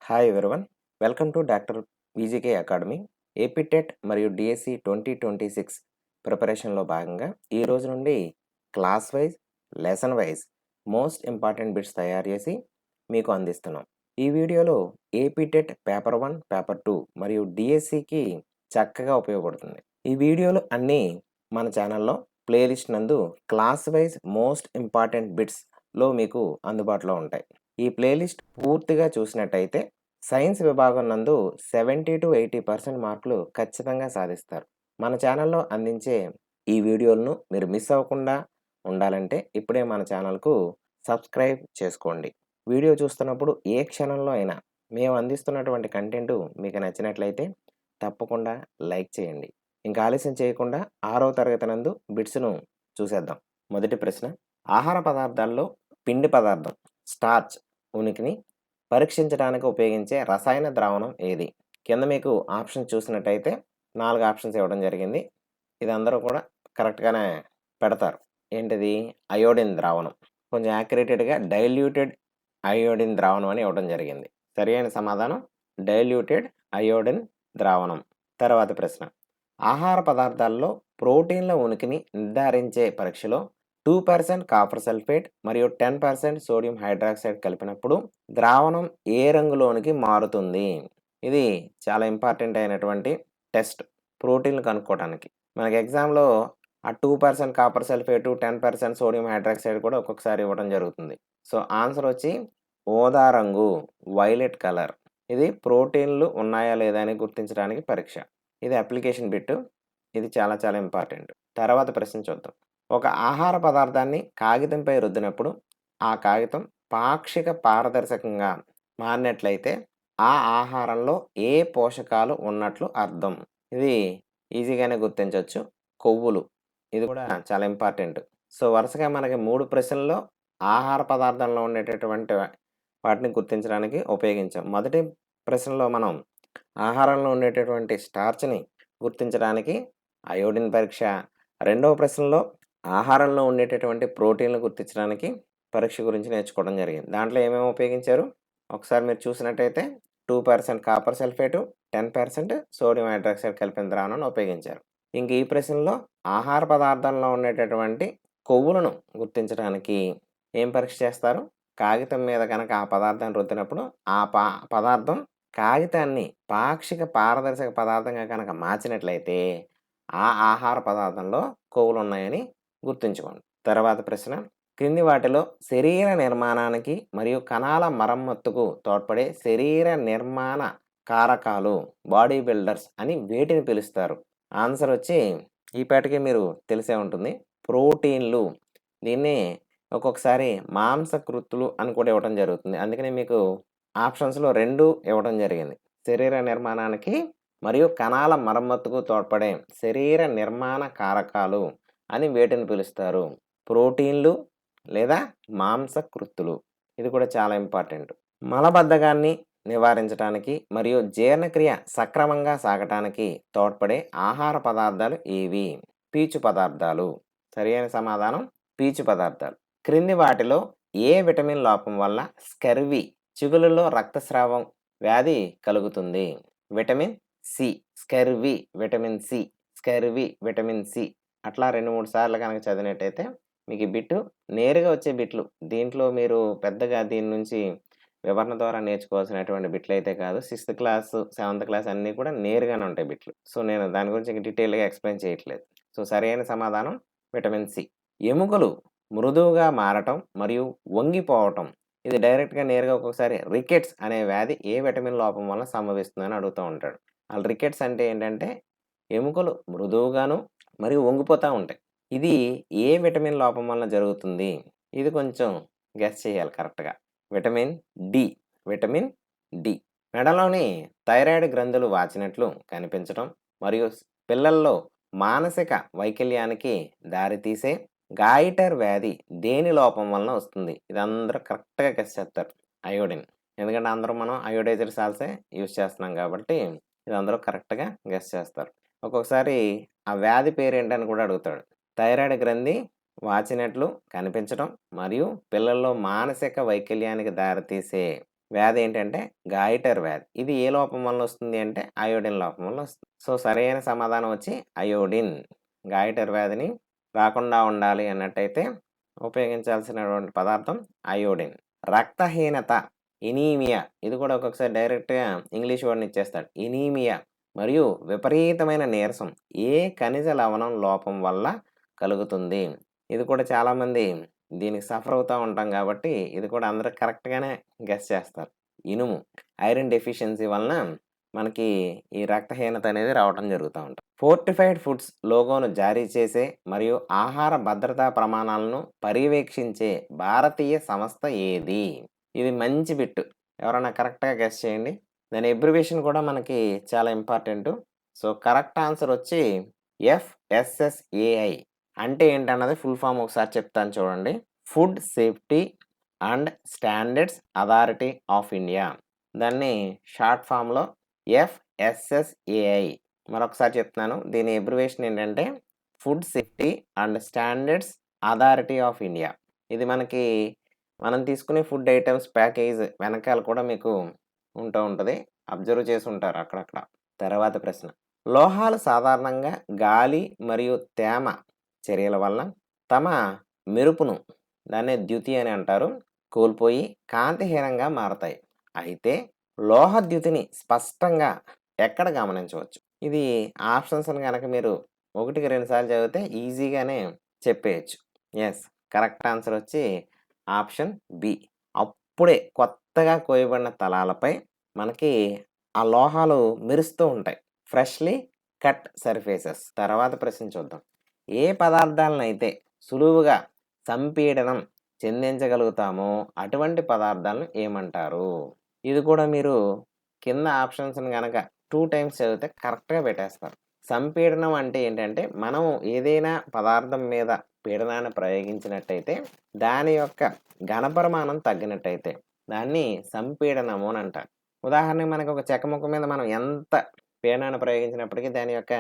Hi everyone, welcome to doctor విజికే academy. AP TET మరియు DSC 2026 ప్రిపరేషన్లో భాగంగా ఈ రోజు నుండి class wise, lesson wise most important bits తయారు చేసి మీకు అందిస్తున్నాం. ఈ వీడియోలో ఏపీ టెట్ పేపర్ 1, పేపర్ 2 మరియు డిఎస్సికి చక్కగా ఉపయోగపడుతుంది. ఈ వీడియోలు అన్నీ మన ఛానల్లో ప్లేలిస్ట్ నందు క్లాస్ వైజ్ మోస్ట్ ఇంపార్టెంట్ బిట్స్లో మీకు అందుబాటులో ఉంటాయి. ఈ ప్లేలిస్ట్ పూర్తిగా చూసినట్టయితే సైన్స్ విభాగం నందు 70 to 80% మార్కులు ఖచ్చితంగా సాధిస్తారు. మన ఛానల్లో అందించే ఈ వీడియోలను మీరు మిస్ అవ్వకుండా ఉండాలంటే ఇప్పుడే మన ఛానల్కు సబ్స్క్రైబ్ చేసుకోండి. వీడియో చూస్తున్నప్పుడు ఏ క్షణంలో అయినా మేము అందిస్తున్నటువంటి కంటెంట్ మీకు నచ్చినట్లయితే తప్పకుండా లైక్ చేయండి. ఇంకా ఆలస్యం చేయకుండా 6వ తరగతి నందు బిట్స్ను చూసేద్దాం. మొదటి ప్రశ్న, ఆహార పదార్థాల్లో పిండి పదార్థం స్టార్చ్ ఉనికిని పరీక్షించడానికి ఉపయోగించే రసాయన ద్రావణం ఏది? కింద మీకు ఆప్షన్ చూసినట్టయితే 4 ఆప్షన్స్ ఇవ్వడం జరిగింది. ఇది అందరూ కూడా కరెక్ట్గానే పెడతారు. ఏంటిది? అయోడిన్ ద్రావణం. కొంచెం యాక్యురేటెడ్గా డైల్యూటెడ్ అయోడిన్ ద్రావణం అని ఇవ్వడం జరిగింది. సరి అయిన సమాధానం డైల్యూటెడ్ అయోడిన్ ద్రావణం. తర్వాత ప్రశ్న, ఆహార పదార్థాల్లో ప్రోటీన్ల ఉనికిని నిర్ధారించే పరీక్షలో 2% కాపర్ సల్ఫేట్ మరియు 10% సోడియం హైడ్రాక్సైడ్ కలిపినప్పుడు ద్రావణం ఏ రంగులోనికి మారుతుంది? ఇది చాలా ఇంపార్టెంట్ అయినటువంటి టెస్ట్, ప్రోటీన్లు కనుక్కోవడానికి. మనకి ఎగ్జామ్లో ఆ 2% కాపర్ సల్ఫేటు, 10% సోడియం హైడ్రాక్సైడ్ కూడా ఒక్కొక్కసారి ఇవ్వడం జరుగుతుంది. సో ఆన్సర్ వచ్చి ఊదా రంగు, వైలెట్ కలర్. ఇది ప్రోటీన్లు ఉన్నాయా లేదా అని గుర్తించడానికి పరీక్ష. ఇది అప్లికేషన్ బిట్. ఇది చాలా చాలా ఇంపార్టెంట్. తర్వాత ప్రశ్న చూద్దాం. ఒక ఆహార పదార్థాన్ని కాగితంపై రుద్దినప్పుడు ఆ కాగితం పాక్షిక పారదర్శకంగా మారినట్లయితే ఆ ఆహారంలో ఏ పోషకాలు ఉన్నట్లు అర్థం? ఇది ఈజీగానే గుర్తించవచ్చు. కొవ్వులు. ఇది కూడా చాలా ఇంపార్టెంట్. సో వరుసగా మనకి 3 ప్రశ్నల్లో ఆహార పదార్థంలో ఉండేటటువంటి వాటిని గుర్తించడానికి ఉపయోగించాం. మొదటి ప్రశ్నలో మనం ఆహారంలో ఉండేటటువంటి స్టార్చ్ని గుర్తించడానికి అయోడిన్ పరీక్ష, రెండవ ప్రశ్నలో ఆహారంలో ఉండేటటువంటి ప్రోటీన్లు గుర్తించడానికి పరీక్ష గురించి నేర్చుకోవడం జరిగింది. దాంట్లో ఏమేమి ఉపయోగించారు ఒకసారి మీరు చూసినట్టయితే 2% కాపర్ సల్ఫేటు, 10% సోడియం హైడ్రాక్సైడ్ కలిపిన ద్రావణాన్ని ఉపయోగించారు. ఇంక ఈ ప్రశ్నలో ఆహార పదార్థంలో ఉండేటటువంటి కొవ్వులను గుర్తించడానికి ఏం పరీక్ష చేస్తారు? కాగితం మీద కనుక ఆ పదార్థాన్ని రుద్దినప్పుడు ఆ పదార్థం కాగితాన్ని పాక్షిక పారదర్శక పదార్థంగా కనుక మార్చినట్లయితే ఆ ఆహార పదార్థంలో కొవ్వులు ఉన్నాయని గుర్తుంచుకోండి. తర్వాత ప్రశ్న, క్రింది వాటిలో శరీర నిర్మాణానికి మరియు కణాల మరమ్మతుకు తోడ్పడే శరీర నిర్మాణ కారకాలు, బాడీ బిల్డర్స్ అని వేటిని పిలుస్తారు? ఆన్సర్ వచ్చి ఈపాటికి మీరు తెలిసే ఉంటుంది, ప్రోటీన్లు. దీన్ని ఒక్కొక్కసారి మాంసకృత్తులు అని కూడా ఇవ్వడం జరుగుతుంది. అందుకని మీకు ఆప్షన్స్లో 2 ఇవ్వడం జరిగింది. శరీర నిర్మాణానికి మరియు కణాల మరమ్మతుకు తోడ్పడే శరీర నిర్మాణ కారకాలు అని వేటిని పిలుస్తారు? ప్రోటీన్లు లేదా మాంసకృత్తులు. ఇది కూడా చాలా ఇంపార్టెంట్. మలబద్ధకాన్ని నివారించడానికి మరియు జీర్ణక్రియ సక్రమంగా సాగటానికి తోడ్పడే ఆహార పదార్థాలు ఏవి? పీచు పదార్థాలు. సరి అయిన సమాధానం పీచు పదార్థాలు. క్రింది వాటిలో ఏ విటమిన్ లోపం వల్ల స్కర్వీ, చిగుళ్ళలో రక్తస్రావం వ్యాధి కలుగుతుంది? Vitamin C. Scurvy vitamin C, scurvy vitamin C. అట్లా 2-3 సార్లు కనుక చదివినట్టయితే మీకు ఈ బిట్టు నేరుగా వచ్చే బిట్లు. దీంట్లో మీరు పెద్దగా దీని నుంచి వివరణ ద్వారా నేర్చుకోవాల్సినటువంటి బిట్లు అయితే కాదు. 6th క్లాస్, 7th క్లాస్ అన్నీ కూడా నేరుగానే ఉంటాయి బిట్లు. సో నేను దాని గురించి డీటెయిల్గా ఎక్స్ప్లెయిన్ చేయట్లేదు. సో సరైన సమాధానం విటమిన్ సి. ఎముకలు మృదువుగా మారటం మరియు వంగిపోవటం, ఇది డైరెక్ట్గా నేరుగా ఒక్కొక్కసారి రికెట్స్ అనే వ్యాధి ఏ విటమిన్ లోపం వల్ల సంభవిస్తుందని అడుగుతూ ఉంటాడు. అలా రికెట్స్ అంటే ఏంటంటే ఎముకలు మృదువుగాను మరియు వంగిపోతూ ఉంటాయి. ఇది ఏ విటమిన్ లోపం వల్ల జరుగుతుంది? ఇది కొంచెం గెస్ చేయాలి కరెక్ట్గా. Vitamin D. Vitamin D. మెడలోని థైరాయిడ్ గ్రంథులు వాచినట్లు కనిపించడం మరియు పిల్లల్లో మానసిక వైకల్యానికి దారితీసే గాయిటర్ వ్యాధి దేని లోపం వలన వస్తుంది? ఇది అందరూ కరెక్ట్గా గెస్ చేస్తారు. అయోడిన్. ఎందుకంటే అందరూ మనం అయోడైజ్డ్ సాల్ట్సే యూజ్ చేస్తున్నాం కాబట్టి ఇది అందరూ కరెక్ట్గా గెస్ చేస్తారు. ఒక్కొక్కసారి ఆ వ్యాధి పేరేంటని కూడా అడుగుతాడు. థైరాయిడ్ గ్రంథి వాచినట్లు కనిపించడం మరియు పిల్లల్లో మానసిక వైకల్యానికి దారితీసే వ్యాధి ఏంటంటే గాయిటర్ వ్యాధి. ఇది ఏ లోపం వల్ల వస్తుంది అంటే అయోడిన్ లోపం వల్ల వస్తుంది. సో, సరైన సమాధానం వచ్చి అయోడిన్. గాయిటర్ వ్యాధిని రాకుండా ఉండాలి అన్నట్టయితే ఉపయోగించాల్సినటువంటి పదార్థం అయోడిన్. రక్తహీనత, ఎనీమియా, ఇది కూడా ఒక్కొక్కసారి డైరెక్ట్‌గా ఇంగ్లీష్ వర్డ్‌ని ఇచ్చేస్తాడు. ఎనీమియా మరియు విపరీతమైన నీరసం ఏ ఖనిజ లవణం లోపం వల్ల కలుగుతుంది? ఇది కూడా చాలామంది దీనికి సఫర్ అవుతా ఉంటాం కాబట్టి ఇది కూడా అందరూ కరెక్ట్‌గానే గెస్ చేస్తారు. ఇనుము, ఐరన్ డెఫిషియన్సీ వలన మనకి ఈ రక్తహీనత అనేది రావటం జరుగుతూ ఉంటుంది. ఫోర్టిఫైడ్ ఫుడ్స్ లోగోను జారీ చేసే మరియు ఆహార భద్రతా ప్రమాణాలను పర్యవేక్షించే భారతీయ సంస్థ ఏది? ఇది మంచి బిట్. ఎవరైనా కరెక్ట్‌గా గెస్ చేయండి. దాని అబ్రివియేషన్ కూడా మనకి చాలా ఇంపార్టెంటు. సో, కరెక్ట్ ఆన్సర్ వచ్చి ఎఫ్ఎస్ఎస్ఏఐ. అంటే ఏంటన్నది ఫుల్ ఫామ్ ఒకసారి చెప్తాను చూడండి. Food safety and standards authority of India. దాన్ని షార్ట్ ఫామ్‌లో ఎఫ్ఎస్ఎస్ఏఐ. మరొకసారి చెప్తున్నాను. దీని అబ్రివియేషన్ ఏంటంటే food safety and standards authority of India. ఇది మనకి మనం తీసుకునే ఫుడ్ ఐటెమ్స్ ప్యాకేజ్ వెనకాల కూడా మీకు ఉంటూ ఉంటది. అబ్జర్వ్ చేసి ఉంటారు అక్కడక్కడ. తర్వాత ప్రశ్న. లోహాలు సాధారణంగా గాలి మరియు తేమ చర్యల వలన తమ మెరుపును, దాన్నే ద్యుతి అని అంటారు, కోల్పోయి కాంతిహీనంగా మారతాయి. అయితే లోహద్యుతిని స్పష్టంగా ఎక్కడ గమనించవచ్చు? ఇది ఆప్షన్స్‌ని గనక మీరు 1కి 2 సార్లు చదివితే ఈజీగానే చెప్పేయొచ్చు. యెస్. కరెక్ట్ ఆన్సర్ వచ్చి ఆప్షన్ బి. అప్పుడే కొత్తగా కోయబడిన తలాలపై మనకి ఆ లోహాలు మెరుస్తూ ఉంటాయి. Freshly cut surfaces. తర్వాత ప్రశ్న చూద్దాం. ఏ పదార్థాలనైతే సులువుగా సంపీడనం చెందించగలుగుతామో అటువంటి పదార్థాలను ఏమంటారు? ఇది కూడా మీరు కింద ఆప్షన్స్‌ని గనక 2 టైమ్స్ చదివితే కరెక్ట్‌గా పెట్టేస్తారు. సంపీడనం అంటే ఏంటంటే మనం ఏదైనా పదార్థం మీద పీడనాన్ని ప్రయోగించినట్టయితే దాని యొక్క ఘనపరిమాణం తగ్గినట్టయితే దాన్ని సంపీడనము అని అంటారు. ఉదాహరణకి మనకు ఒక చెక్క ముక్క మీద మనం ఎంత పీడనాన్ని ప్రయోగించినప్పటికీ దాని యొక్క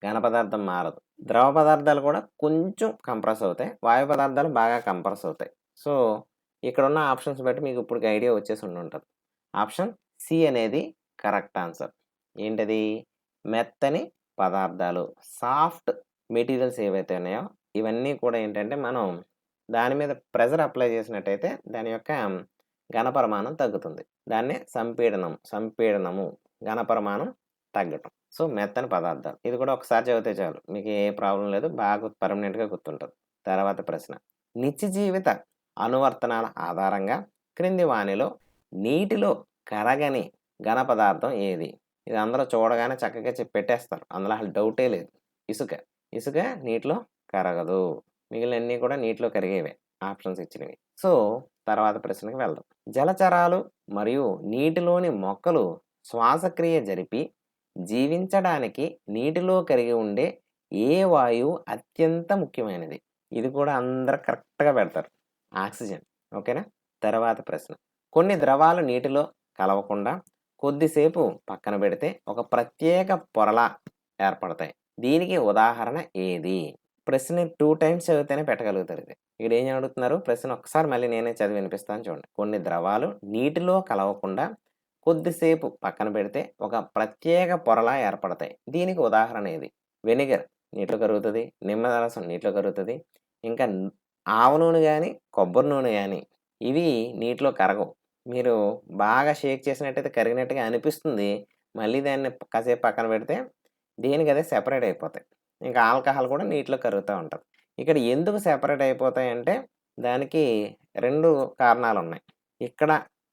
ఘన పదార్థం మారదు. ద్రవ పదార్థాలు కూడా కొంచెం కంప్రెస్ అవుతాయి. వాయు పదార్థాలు బాగా కంప్రెస్ అవుతాయి. సో, ఇక్కడున్న ఆప్షన్స్ బట్టి మీకు ఇప్పటికి ఐడియా వచ్చేసి ఉండుంటది. ఆప్షన్ సి అనేది కరెక్ట్ ఆన్సర్. ఏంటది? మెత్తని పదార్థాలు, సాఫ్ట్ మెటీరియల్స్ ఏవైతే ఉన్నాయో ఇవన్నీ కూడా ఏంటంటే మనం దాని మీద ప్రెషర్ అప్లై చేసినట్టయితే దాని యొక్క ఘనపరిమాణం తగ్గుతుంది. దాన్నే సంపీడనము ఘనపరిమాణం తగ్గటం. సో, మెత్తని పదార్థాలు. ఇది కూడా ఒకసారి చదివితే చాలు. మీకు ఏ ప్రాబ్లమ్ లేదు. బాగా పర్మనెంట్‌గా గుర్తుంటది. తర్వాత ప్రశ్న. నిత్య జీవిత అనువర్తనాల ఆధారంగా క్రింది వానిలో నీటిలో కరగని ఘన పదార్థం ఏది? ఇది అందరూ చూడగానే చక్కగా చెప్పి పెట్టేస్తారు. అందులో అసలు డౌటే లేదు. ఇసుక. ఇసుక నీటిలో కరగదు. మిగిలినన్నీ కూడా నీటిలో కరిగేవే ఆప్షన్స్ ఇచ్చినవి. సో, తర్వాత ప్రశ్నకి వెళ్దాం. జలచరాలు మరియు నీటిలోని మొక్కలు శ్వాసక్రియ జరిపి జీవించడానికి నీటిలో కరిగి ఉండే ఏ వాయువు అత్యంత ముఖ్యమైనది? ఇది కూడా అందరూ కరెక్ట్‌గా పెడతారు. ఆక్సిజన్. ఓకేనా? తర్వాత ప్రశ్న. కొన్ని ద్రవాలు నీటిలో కలవకుండా కొద్దిసేపు పక్కన పెడితే ఒక ప్రత్యేక పొరలా ఏర్పడతాయి. దీనికి ఉదాహరణ ఏది? ప్రశ్నని 2 టైమ్స్ చదివితేనే పెట్టగలుగుతారు ఇది. ఇక్కడ ఏం అడుగుతున్నారు? ప్రశ్న ఒక్కసారి మళ్ళీ నేనే చదివి వినిపిస్తాను చూడండి. కొన్ని ద్రవాలు నీటిలో కలవకుండా కొద్దిసేపు పక్కన పెడితే ఒక ప్రత్యేక పొరలా ఏర్పడతాయి. దీనికి ఉదాహరణ ఏది? వెనిగర్ నీటిలో కరుగుతది. నిమ్మరసం నీటిలో కరుగుతది. ఇంకా ఆవ నూనె గాని, కొబ్బరి నూనె గాని ఇవి నీటిలో కరగవు. మీరు బాగా షేక్ చేసినట్టయితే కరిగినట్టుగా అనిపిస్తుంది. మళ్ళీ దాన్ని కాసేపు పక్కన పెడితే దేనికదే సెపరేట్ అయిపోతాయి. ఇంకా ఆల్కహాల్ కూడా నీటిలో కరుగుతా ఉంటది. ఇక్కడ ఎందుకు సెపరేట్ అయిపోతాయంటే దానికి 2 కారణాలున్నాయి. ఇక్కడ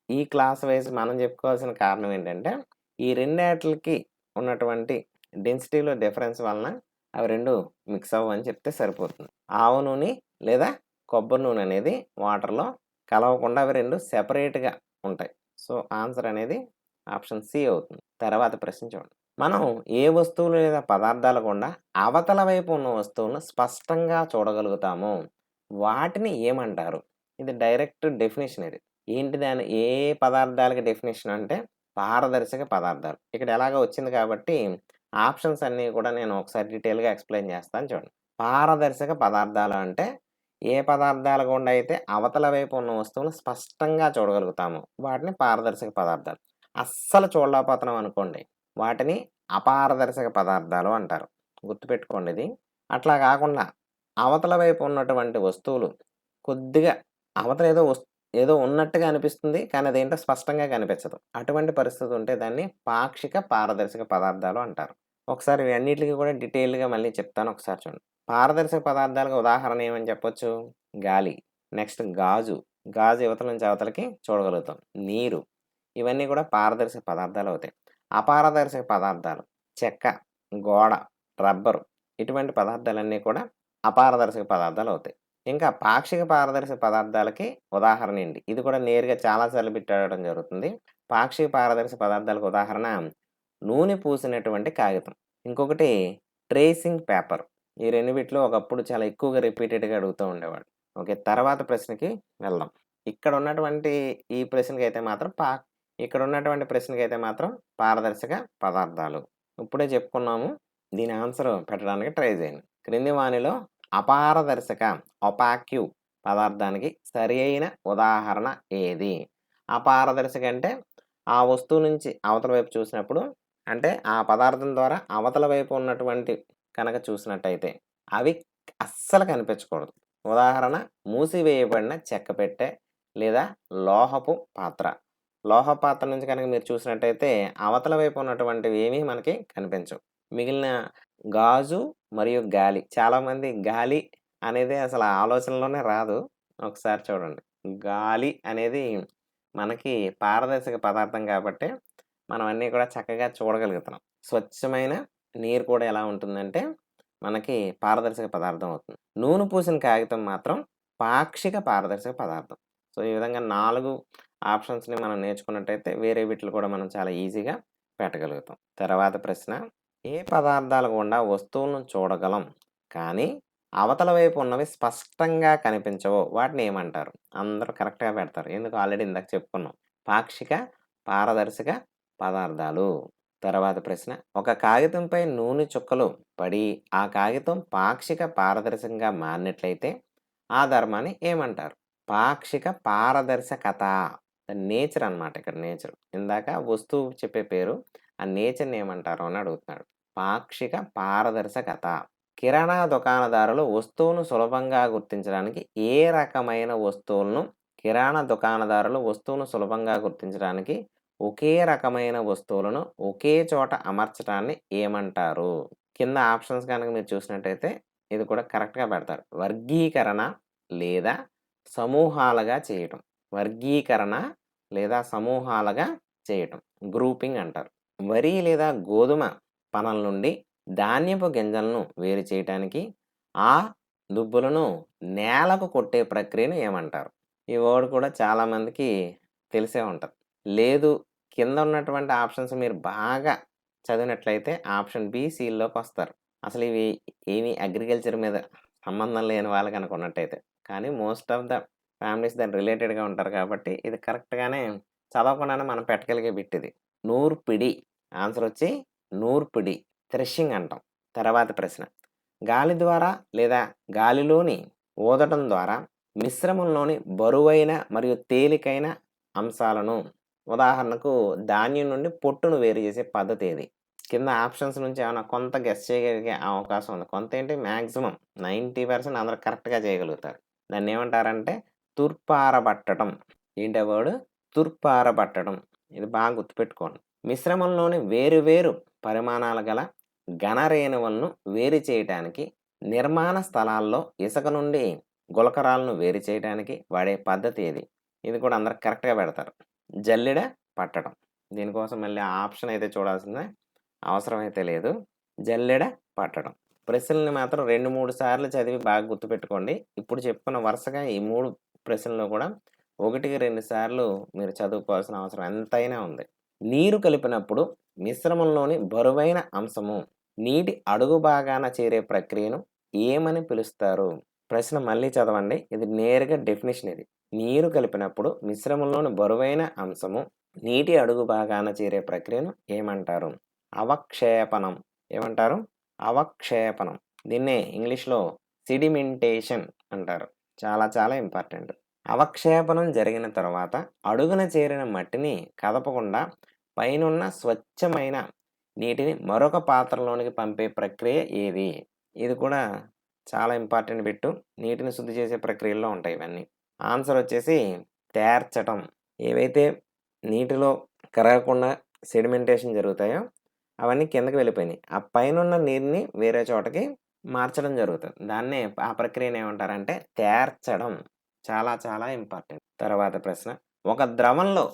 ఈ క్లాస్ వైస్ మనం చెప్పుకోవాల్సిన కారణం ఏంటంటే ఈ రెండాటిలకి ఉన్నటువంటి డెన్సిటీలో డిఫరెన్స్ వలన అవి 2 మిక్స్ అవ్వవని చెప్తే సరిపోతుంది. ఆవ నూనె లేదా కొబ్బరి నూనె అనేది వాటర్‌లో కలవకుండా అవి 2 సెపరేట్‌గా ఉంటాయి. సో, ఆన్సర్ అనేది ఆప్షన్ సి అవుతుంది. తర్వాత ప్రశ్న చూడండి. మనం ఏ వస్తువులు లేదా పదార్థాల గుండా అవతల వైపు ఉన్న వస్తువులను స్పష్టంగా చూడగలుగుతామో వాటిని ఏమంటారు? ఇది డైరెక్ట్ డెఫినిషన్ ఇది. ఏంటి దాని ఏ పదార్థాలకి డెఫినిషన్ అంటే పారదర్శక పదార్థాలు. ఇక్కడ ఎలాగో వచ్చింది కాబట్టి ఆప్షన్స్ అన్నీ కూడా నేను ఒకసారి డీటెయిల్‌గా ఎక్స్‌ప్లెయిన్ చేస్తాను చూడండి. పారదర్శక పదార్థాలు అంటే ఏ పదార్థాల గుండా అయితే అవతల వైపు ఉన్న వస్తువును స్పష్టంగా చూడగలుగుతామో వాటిని పారదర్శక పదార్థాలు. అస్సలు చూడలేకపోతున్నాం అనుకోండి, వాటిని అపారదర్శక పదార్థాలు అంటారు. గుర్తుపెట్టుకోండి ఇది. అట్లా కాకుండా అవతల వైపు ఉన్నటువంటి వస్తువులు కొద్దిగా అవతల ఏదో ఉన్నట్టుగా అనిపిస్తుంది. కానీ అదేంటో స్పష్టంగా కనిపించదు. అటువంటి పరిస్థితి ఉంటే దాన్ని పాక్షిక పారదర్శక పదార్థాలు అంటారు. ఒకసారి ఇవన్నిటికి కూడా డీటెయిల్‌గా మళ్ళీ చెప్తాను, ఒకసారి చూడండి. పారదర్శక పదార్థాలకు ఉదాహరణ ఏమని చెప్పొచ్చు? గాలి, నెక్స్ట్ గాజు. గాజు ఇవతల నుంచి అవతలకి చూడగలుగుతాం. నీరు, ఇవన్నీ కూడా పారదర్శక పదార్థాలు అవుతాయి. అపారదర్శక పదార్థాలు చెక్క, గోడ, రబ్బరు, ఇటువంటి పదార్థాలన్నీ కూడా అపారదర్శక పదార్థాలు అవుతాయి. ఇంకా పాక్షిక పారదర్శక పదార్థాలకి ఉదాహరణ ఏంటి? ఇది కూడా నేరుగా చాలా సార్లు బిట్ అడగడం జరుగుతుంది. పాక్షిక పారదర్శక పదార్థాలకు ఉదాహరణ నూనె పూసినటువంటి కాగితం. ఇంకొకటి ట్రేసింగ్ పేపర్. ఈ రెండు వీటిలో ఒకప్పుడు చాలా ఎక్కువగా రిపీటెడ్‌గా అడుగుతూ ఉండేవాడు. ఓకే. తర్వాత ప్రశ్నకి వెళ్దాం. ఇక్కడ ఉన్నటువంటి ఈ ప్రశ్నకైతే మాత్రం ఇక్కడ ఉన్నటువంటి ప్రశ్నకైతే మాత్రం పారదర్శక పదార్థాలు. ఇప్పుడే చెప్పుకున్నాము. దీని ఆన్సర్ పెట్టడానికి ట్రై చేయండి. క్రింది వానిలో అపారదర్శక ఒపాక్యూ పదార్థానికి సరి అయిన ఉదాహరణ ఏది? అపారదర్శక అంటే ఆ వస్తువు నుంచి అవతల వైపు చూసినప్పుడు, అంటే ఆ పదార్థం ద్వారా అవతల వైపు ఉన్నటువంటి కనుక చూసినట్టయితే అవి అస్సలు కనిపించకూడదు. ఉదాహరణ మూసివేయబడిన చెక్క పెట్టె లేదా లోహపు పాత్ర. లోహ పాత్ర నుంచి కనుక మీరు చూసినట్టయితే అవతల వైపు ఉన్నటువంటివి ఏమీ మనకి కనిపించవు. మిగిలిన గాజు మరియు గాలి. చాలామంది గాలి అనేది అసలు ఆలోచనలోనే రాదు. ఒకసారి చూడండి. గాలి అనేది మనకి పారదర్శక పదార్థం కాబట్టి మనం అన్నీ కూడా చక్కగా చూడగలుగుతున్నాం. స్వచ్ఛమైన నీరు కూడా ఎలా ఉంటుందంటే మనకి పారదర్శక పదార్థం అవుతుంది. నూనె పూసిన కాగితం మాత్రం పాక్షిక పారదర్శక పదార్థం. సో, ఈ విధంగా 4 ఆప్షన్స్‌ని మనం నేర్చుకున్నట్టయితే వేరే వీటిలో కూడా మనం చాలా ఈజీగా పెట్టగలుగుతాం. తర్వాత ప్రశ్న, ఏ పదార్థాల గుండా వస్తువులను చూడగలం కానీ అవతల వైపు ఉన్నవి స్పష్టంగా కనిపించవో వాటిని ఏమంటారు? అందరూ కరెక్ట్‌గా పెడతారు. ఎందుకు? ఆల్రెడీ ఇందాక చెప్పుకున్నాం. పాక్షిక పారదర్శక పదార్థాలు. తర్వాత ప్రశ్న, ఒక కాగితంపై నూనె చుక్కలు పడి ఆ కాగితం పాక్షిక పారదర్శకంగా మారినట్లయితే ఆ ధర్మాన్ని ఏమంటారు? పాక్షిక పారదర్శకత. నేచర్ అన్నమాట. ఇక్కడ నేచర్. ఇందాక వస్తువు చెప్పే పేరు, ఆ నేచర్‌ని ఏమంటారు అని అడుగుతున్నాడు. పాక్షిక పారదర్శకత. కిరాణా దుకాణదారులు వస్తువును సులభంగా గుర్తించడానికి ఏ రకమైన వస్తువులను సులభంగా గుర్తించడానికి ఒకే రకమైన వస్తువులను ఒకే చోట అమర్చడాన్ని ఏమంటారు? కింద ఆప్షన్స్ కనుక మీరు చూసినట్టయితే ఇది కూడా కరెక్ట్‌గా పెడతారు. వర్గీకరణ లేదా సమూహాలుగా చేయటం. వర్గీకరణ లేదా సమూహాలుగా చేయటం. గ్రూపింగ్ అంటారు. వరి లేదా గోధుమ పనల నుండి ధాన్యపు గింజలను వేరు చేయటానికి ఆ దుబ్బులను నేలకు కొట్టే ప్రక్రియను ఏమంటారు? ఈ వర్డ్ కూడా చాలామందికి తెలిసే ఉంటది. లేదు, కింద ఉన్నటువంటి ఆప్షన్స్ మీరు బాగా చదివినట్లయితే ఆప్షన్ బి, సిల్లోకొస్తారు. అసలు ఇవి ఏమి అగ్రికల్చర్ మీద సంబంధం లేని వాళ్ళు గనక ఉన్నట్టయితే. కానీ మోస్ట్ ఆఫ్ ద ఫ్యామిలీస్ దాని రిలేటెడ్‌గా ఉంటారు కాబట్టి ఇది కరెక్ట్‌గానే చదవకుండానే మనం పెట్టగలిగే బిట్ ఇది. నూర్పిడి. ఆన్సర్ వచ్చి నూర్పిడి. థ్రెషింగ్ అంటాం. తర్వాత ప్రశ్న, గాలి ద్వారా లేదా గాలిలోని ఊదటం ద్వారా మిశ్రమంలోని బరువైన మరియు తేలికైన అంశాలను, ఉదాహరణకు ధాన్యం నుండి పొట్టును వేరు చేసే పద్ధతి ఏది? కింద ఆప్షన్స్ నుంచి ఏమైనా కొంత గెస్ చేయగలిగే అవకాశం ఉంది. కొంత ఏంటి, మాక్సిమం 90% అందరూ కరెక్ట్‌గా చేయగలుగుతారు. దాన్ని ఏమంటారంటే తుర్పారబట్టడం. ఏంటి ఆ వర్డ్? తుర్పారబట్టడం. ఇది బాగా గుర్తుపెట్టుకోండి. మిశ్రమంలోని వేరు వేరు పరిమాణాలు గల ఘన రేణువులను వేరు చేయటానికి నిర్మాణ స్థలాల్లో ఇసుక నుండి గులకరాలను వేరు చేయడానికి వాడే పద్ధతి ఏది? ఇది కూడా అందరూ కరెక్ట్‌గా పెడతారు. జల్లెడ పట్టడం. దీనికోసం మళ్ళీ ఆ ఆప్షన్ అయితే చూడాల్సిన అవసరం అయితే లేదు. జల్లెడ పట్టడం. ప్రశ్నల్ని మాత్రం 2, 3 సార్లు చదివి బాగా గుర్తుపెట్టుకోండి. ఇప్పుడు చెప్పుకున్న వరుసగా ఈ 3 ప్రశ్నల్లో కూడా 1కి 2 సార్లు మీరు చదువుకోవాల్సిన అవసరం ఎంతైనా ఉంది. నీరు కలిపినప్పుడు మిశ్రమంలోని బరువైన అంశము నీటి అడుగు భాగాన చేరే ప్రక్రియను ఏమని పిలుస్తారు? ప్రశ్న మళ్ళీ చదవండి. ఇది నేరుగా డెఫినిషన్ ఇది. నీరు కలిపినప్పుడు మిశ్రమంలోని బరువైన అంశము నీటి అడుగు భాగాన చేరే ప్రక్రియను ఏమంటారు? అవక్షేపణం. ఏమంటారు? అవక్షేపణం. దీన్నే ఇంగ్లీష్‌లో సెడిమెంటేషన్ అంటారు. చాలా చాలా ఇంపార్టెంట్. అవక్షేపణం జరిగిన తర్వాత అడుగున చేరిన మట్టిని కదపకుండా పైనున్న స్వచ్ఛమైన నీటిని మరొక పాత్రలోనికి పంపే ప్రక్రియ ఏది? ఇది కూడా చాలా ఇంపార్టెంట్ బిట్టు. నీటిని శుద్ధి చేసే ప్రక్రియల్లో ఉంటాయి ఇవన్నీ. ఆన్సర్ వచ్చేసి తేర్చటం. ఏవైతే నీటిలో కరగకుండా సెడిమెంటేషన్ జరుగుతాయో అవన్నీ కిందకి వెళ్ళిపోయినాయి. ఆ పైనున్న నీరుని వేరే చోటకి మార్చడం జరుగుతుంది. దాన్నే ఆ ప్రక్రియను ఏమంటారంటే తేర్చడం. చాలా చాలా ఇంపార్టెంట్. తర్వాత ప్రశ్న. ఒక ద్రవంలో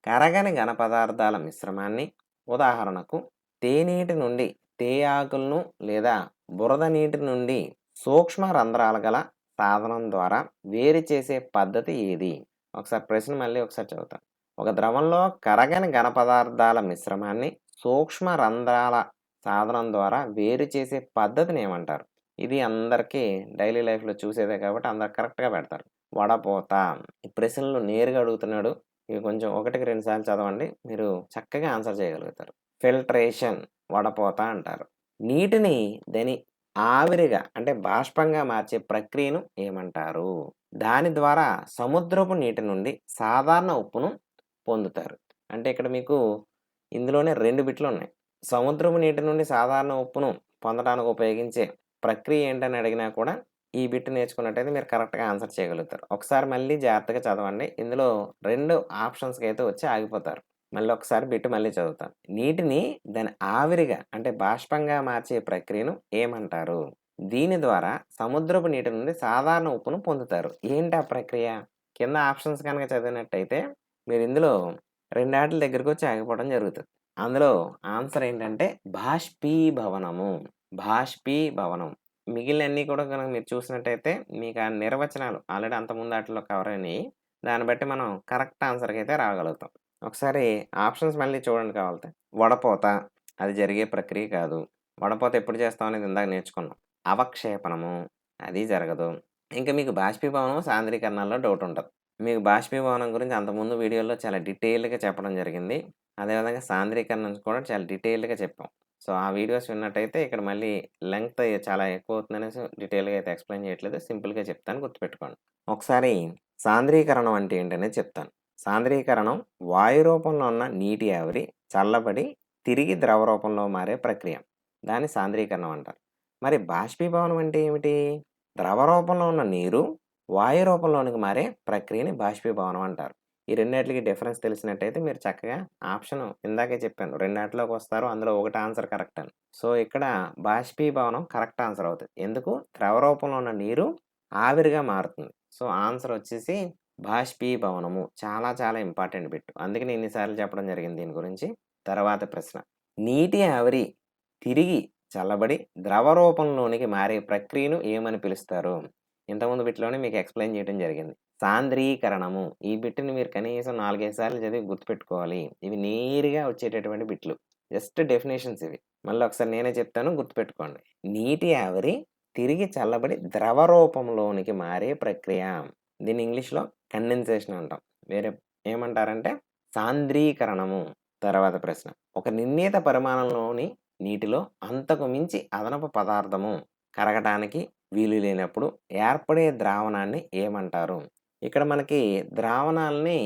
కరగని ఘన పదార్థాల మిశ్రమాన్ని ఉదాహరణకు తేనీటి నుండి తేయాకులను లేదా బురద నీటి నుండి సూక్ష్మ రంధ్రాలు గల సాధనం ద్వారా వేరు చేసే పద్ధతి ఏది? ఒకసారి ప్రశ్న మళ్ళీ ఒకసారి చదువుతాను. ఒక ద్రవంలో కరగని ఘన పదార్థాల మిశ్రమాన్ని సూక్ష్మ రంధ్రాల సాధనం ద్వారా వేరు చేసే పద్ధతిని ఏమంటారు? ఇది అందరికీ డైలీ లైఫ్లో చూసేదే కాబట్టి అందరు కరెక్ట్గా పెడతారు. వడపోత. ఈ ప్రశ్నలు నేరుగా అడుగుతున్నాడు. ఇవి కొంచెం 1కి 2 సార్లు చదవండి. మీరు చక్కగా ఆన్సర్ చేయగలుగుతారు. ఫిల్ట్రేషన్ వడపోత అంటారు. నీటిని దాని ఆవిరిగా అంటే బాష్పంగా మార్చే ప్రక్రియను ఏమంటారు? దాని ద్వారా సముద్రపు నీటి నుండి సాధారణ ఉప్పును పొందుతారు. అంటే ఇక్కడ మీకు ఇందులోనే 2 బిట్లు ఉన్నాయి. సముద్రపు నీటి నుండి సాధారణ ఉప్పును పొందడానికి ఉపయోగించే ప్రక్రియ ఏంటని అడిగినా కూడా ఈ బిట్ నేర్చుకున్నట్టయితే మీరు కరెక్ట్‌గా ఆన్సర్ చేయగలుగుతారు. ఒకసారి మళ్ళీ జాగ్రత్తగా చదవండి. ఇందులో 2 ఆప్షన్స్‌కి అయితే వచ్చి ఆగిపోతారు. మళ్ళీ ఒకసారి బిట్ మళ్ళీ చదువుతాను. నీటిని దాని ఆవిరిగా అంటే బాష్పంగా మార్చే ప్రక్రియను ఏమంటారు? దీని ద్వారా సముద్రపు నీటి నుండి సాధారణ ఉప్పును పొందుతారు. ఏంటి ఆ ప్రక్రియ? కింద ఆప్షన్స్ కనుక చదివినట్టయితే మీరు ఇందులో 2 ఆటిల దగ్గరికి వచ్చి ఆగిపోవడం జరుగుతుంది. అందులో ఆన్సర్ ఏంటంటే బాష్పీభవనము. బాష్పీభవనం. మిగిలినన్నీ కూడా కనుక మీరు చూసినట్టయితే మీకు ఆ నిర్వచనాలు ఆల్రెడీ అంతకుముందు ఆటిల్లో కవర్ అయినాయి. దాన్ని బట్టి మనం కరెక్ట్ ఆన్సర్‌కి అయితే రాగలుగుతాం. ఒకసారి ఆప్షన్స్ మళ్ళీ చూడండి కావాలితే. వడపోత అది జరిగే ప్రక్రియ కాదు. వడపోత ఎప్పుడు చేస్తాం అనేది ఇందాక నేర్చుకున్నాం. అవక్షేపణము అది జరగదు. ఇంకా మీకు బాష్పీభవనం, సాంద్రీకరణాల్లో డౌట్ ఉంటది. మీకు బాష్పీభవనం గురించి అంతకుముందు వీడియోలో చాలా డీటెయిల్డ్‌గా చెప్పడం జరిగింది. అదేవిధంగా సాంద్రీకరణ కూడా చాలా డీటెయిల్డ్‌గా చెప్పాం. సో, ఆ వీడియోస్ విన్నట్టయితే ఇక్కడ మళ్ళీ లెంగ్త్ చాలా ఎక్కువ అవుతుందనేసి డీటెయిల్‌గా అయితే ఎక్స్‌ప్లెయిన్ చేయట్లేదు. సింపుల్‌గా చెప్తాను గుర్తుపెట్టుకోండి. ఒకసారి సాంద్రీకరణం అంటే ఏంటనేది చెప్తాను. సాంద్రీకరణం వాయు రూపంలో ఉన్న నీటి ఆవిరి చల్లబడి తిరిగి ద్రవ రూపంలో మారే ప్రక్రియ. దాన్ని సాంద్రీకరణం అంటారు. మరి బాష్పీభవనం అంటే ఏమిటి? ద్రవ రూపంలో ఉన్న నీరు వాయు రూపంలోనికి మారే ప్రక్రియని బాష్పీభవనం అంటారు. ఈ రెండిట్లకి డిఫరెన్స్ తెలిసినట్టయితే మీరు చక్కగా ఆప్షన్ ఇందాకే చెప్పాను. రెండాటిలోకి వస్తారు. అందులో ఒకటి ఆన్సర్ కరెక్ట్ అని. సో, ఇక్కడ బాష్పీభవనం కరెక్ట్ ఆన్సర్ అవుతది. ఎందుకు? ద్రవ రూపంలో ఉన్న నీరు ఆవిరిగా మారుతుంది. సో, ఆన్సర్ వచ్చేసి బాష్పీభవనము. చాలా చాలా ఇంపార్టెంట్ బిట్. అందుకే నేను ఇన్ని సార్లు చెప్పడం జరిగింది దీని గురించి. తర్వాత ప్రశ్న. నీటి ఆవిరి తిరిగి చల్లబడి ద్రవ రూపంలోనికి మారే ప్రక్రియను ఏమని పిలుస్తారు? ఇంతకుముందు బిట్‌లోనే మీకు ఎక్స్‌ప్లెయిన్ చేయడం జరిగింది. సాంద్రీకరణము. ఈ బిట్‌ని మీరు కనీసం 4, 5 సార్లు చదివి గుర్తుపెట్టుకోవాలి. ఇవి నేరుగా వచ్చేటటువంటి బిట్లు. జస్ట్ డెఫినిషన్స్ ఇవి. మళ్ళీ ఒకసారి నేనే చెప్తాను గుర్తుపెట్టుకోండి. నీటి ఆవిరి తిరిగి చల్లబడి ద్రవ రూపంలోనికి మారే ప్రక్రియ. దీన్ని ఇంగ్లీష్‌లో కండెన్సేషన్ అంటాం. వేరే ఏమంటారంటే సాంద్రీకరణము. తర్వాత ప్రశ్న. ఒక నిర్ణీత పరిమాణంలోని నీటిలో అంతకు మించి అదనపు పదార్థము కరగటానికి వీలు లేనప్పుడు ఏర్పడే ద్రావణాన్ని ఏమంటారు? ఇక్కడ మనకి ద్రావణాలని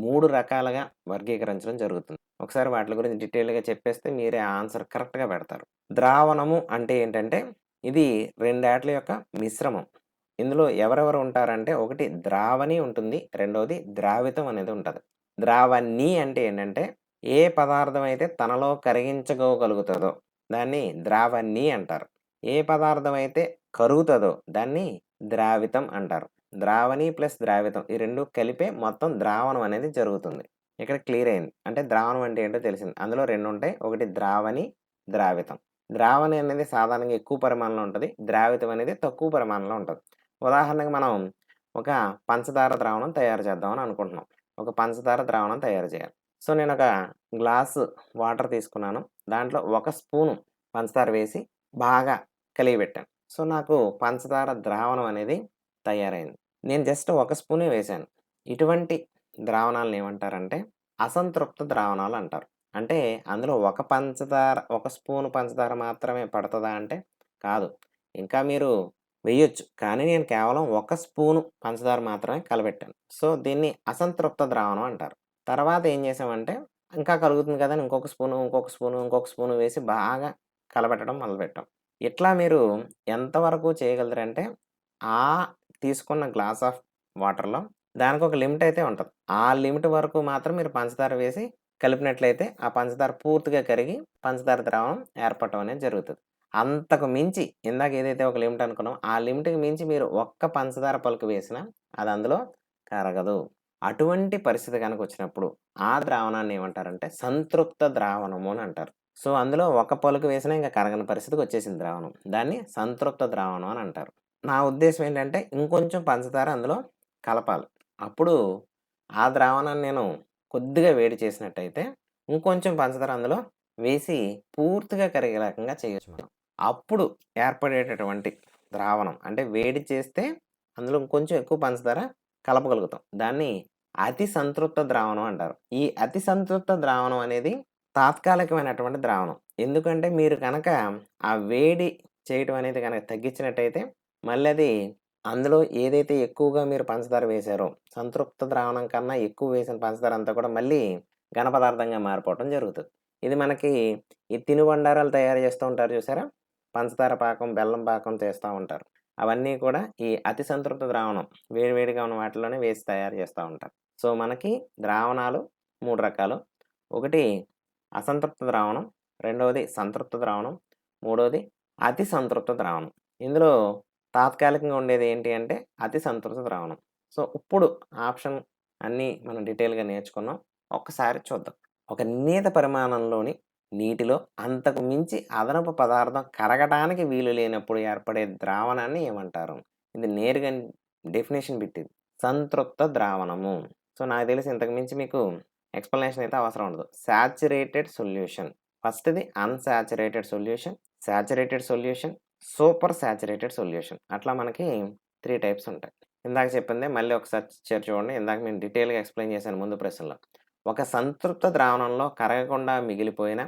3 రకాలుగా వర్గీకరించడం జరుగుతుంది. ఒకసారి వాటి గురించి డీటెయిల్‌గా చెప్పేస్తే మీరే ఆన్సర్ కరెక్ట్‌గా పెడతారు. ద్రావణము అంటే ఏంటంటే ఇది 2 ఆటిల యొక్క మిశ్రమం. ఇందులో ఎవరెవరు ఉంటారంటే ఒకటి ద్రావణి ఉంటుంది. రెండోది ద్రావితం అనేది ఉంటది. ద్రావణి అంటే ఏంటంటే ఏ పదార్థం అయితే తనలో కరిగించుకోగలుగుతదో దాన్ని ద్రావణి అంటారు. ఏ పదార్థం అయితే కరుగుతదో దాన్ని ద్రావితం అంటారు. ద్రావణి ప్లస్ ద్రావితం ఈ 2 కలిపే మొత్తం ద్రావణం అనేది జరుగుతుంది. ఇక్కడ క్లియర్ అయింది. అంటే ద్రావణం అంటే ఏంటో తెలిసింది. అందులో 2 ఉంటాయి. ఒకటి ద్రావణి, ద్రావితం. ద్రావణి అనేది సాధారణంగా ఎక్కువ పరిమాణంలో ఉంటది. ద్రావితం అనేది తక్కువ పరిమాణంలో ఉంటది. ఉదాహరణకు మనం ఒక పంచదార ద్రావణం తయారు చేద్దామని అనుకుంటున్నాం. ఒక పంచదార ద్రావణం తయారు చేయాలి. సో, నేనొక గ్లాసు వాటర్ తీసుకున్నాను. దాంట్లో 1 స్పూను పంచదార వేసి బాగా కలియబెట్టాను. సో, నాకు పంచదార ద్రావణం అనేది తయారైంది. నేను జస్ట్ 1 స్పూనే వేశాను. ఇటువంటి ద్రావణాలను ఏమంటారంటే అసంతృప్త ద్రావణాలు అంటారు. అంటే అందులో ఒక స్పూను పంచదార మాత్రమే పడతదా అంటే కాదు. ఇంకా మీరు వేయొచ్చు. కానీ నేను కేవలం 1 స్పూను పంచదార మాత్రమే కలబెట్టాను. సో, దీన్ని అసంతృప్త ద్రావణం అంటారు. తర్వాత ఏం చేసామంటే, ఇంకా కలుగుతుంది కదా అని ఇంకొక స్పూను, ఇంకొక స్పూను, ఇంకొక స్పూను వేసి బాగా కలబెట్టడం మొదలుపెట్టాం. ఇట్లా మీరు ఎంతవరకు చేయగలరంటే, ఆ తీసుకున్న గ్లాస్ ఆఫ్ వాటర్‌లో దానికొక లిమిట్ అయితే ఉంటది. ఆ లిమిట్ వరకు మాత్రం మీరు పంచదార వేసి కలిపినట్లయితే, ఆ పంచదార పూర్తిగా కరిగి పంచదార ద్రావణం ఏర్పడటం అనేది జరుగుతది. అంతకు మించి ఇందాక ఏదైతే ఒక లిమిట్ అనుకున్నామో, ఆ లిమిట్‌కి మించి మీరు ఒక్క పంచదార పలుకు వేసినా అది అందులో కరగదు. అటువంటి పరిస్థితి గనక వచ్చినప్పుడు ఆ ద్రావణాన్ని ఏమంటారంటే సంతృప్త ద్రావణము అని అంటారు. సో, అందులో ఒక పలుకు వేసినా ఇంక కరగని పరిస్థితికి వచ్చేసింది ద్రావణం. దాన్ని సంతృప్త ద్రావణం అని అంటారు. నా ఉద్దేశ్యం ఏంటంటే ఇంకొంచెం పంచదార అందులో కలపాలి. అప్పుడు ఆ ద్రావణాన్ని నేను కొద్దిగా వేడి చేసినట్టయితే ఇంకొంచెం పంచదార అందులో వేసి పూర్తిగా కరిగే రకంగా చేయొచ్చు మనం. అప్పుడు ఏర్పడేటటువంటి ద్రావణం అంటే వేడి చేస్తే అందులో ఇంకొంచెం ఎక్కువ పంచదార కలపగలుగుతాం. దాన్ని అతి సంతృప్త ద్రావణం అంటారు. ఈ అతి సంతృప్త ద్రావణం అనేది తాత్కాలికమైనటువంటి ద్రావణం. ఎందుకంటే మీరు గనక ఆ వేడి చేయటం అనేది గనక తగ్గించినట్టయితే మళ్ళీ అది అందులో ఏదైతే ఎక్కువగా మీరు పంచదార వేశారో, సంతృప్త ద్రావణం కన్నా ఎక్కువ వేసిన పంచదార అంతా కూడా మళ్ళీ ఘన పదార్థంగా మారిపోవటం జరుగుతది. ఇది మనకి ఈ తినుబండారాలు తయారు చేస్తూ ఉంటారు చూసారా? పంచదార పాకం, బెల్లం పాకం చేస్తా ఉంటారు. అవన్నీ కూడా ఈ అతి సంతృప్త ద్రావణం వేడి వేడిగా ఉన్న వాటిలోనే వేసి తయారు చేస్తా ఉంటారు. సో, మనకి ద్రావణాలు 3 రకాలు. ఒకటి అసంతృప్త ద్రావణం, రెండవది సంతృప్త ద్రావణం, మూడోది అతి సంతృప్త ద్రావణం. ఇందులో తాత్కాలికంగా ఉండేది ఏంటి అంటే అతి సంతృప్త ద్రావణం. సో, ఇప్పుడు ఆప్షన్ అన్నీ మనం డీటెయిల్‌గా నేర్చుకున్నాం. ఒక్కసారి చూద్దాం. ఒక నిర్ణీత పరిమాణంలోని నీటిలో అంతకు మించి అదనపు పదార్థం కరగటానికి వీలు లేనప్పుడు ఏర్పడే ద్రావణాన్ని ఏమంటారు? ఇది నేరుగా డెఫినిషన్ బిట్ ఇది. సంతృప్త ద్రావణము. సో, నాకు తెలిసి ఇంతకు మించి మీకు ఎక్స్‌ప్లనేషన్ అయితే అవసరం ఉండదు. Saturated solution. ఫస్ట్‌ది unsaturated solution, saturated solution, super saturated solution. అట్లా మనకి 3 టైప్స్ ఉంటాయి. ఇందాక చెప్పిందే మళ్ళీ ఒకసారి చూడండి. ఇందాక నేను డీటెయిల్‌గా ఎక్స్‌ప్లెయిన్ చేశాను ముందు ప్రశ్నలో. ఒక సంతృప్త ద్రావణంలో కరగకుండా మిగిలిపోయిన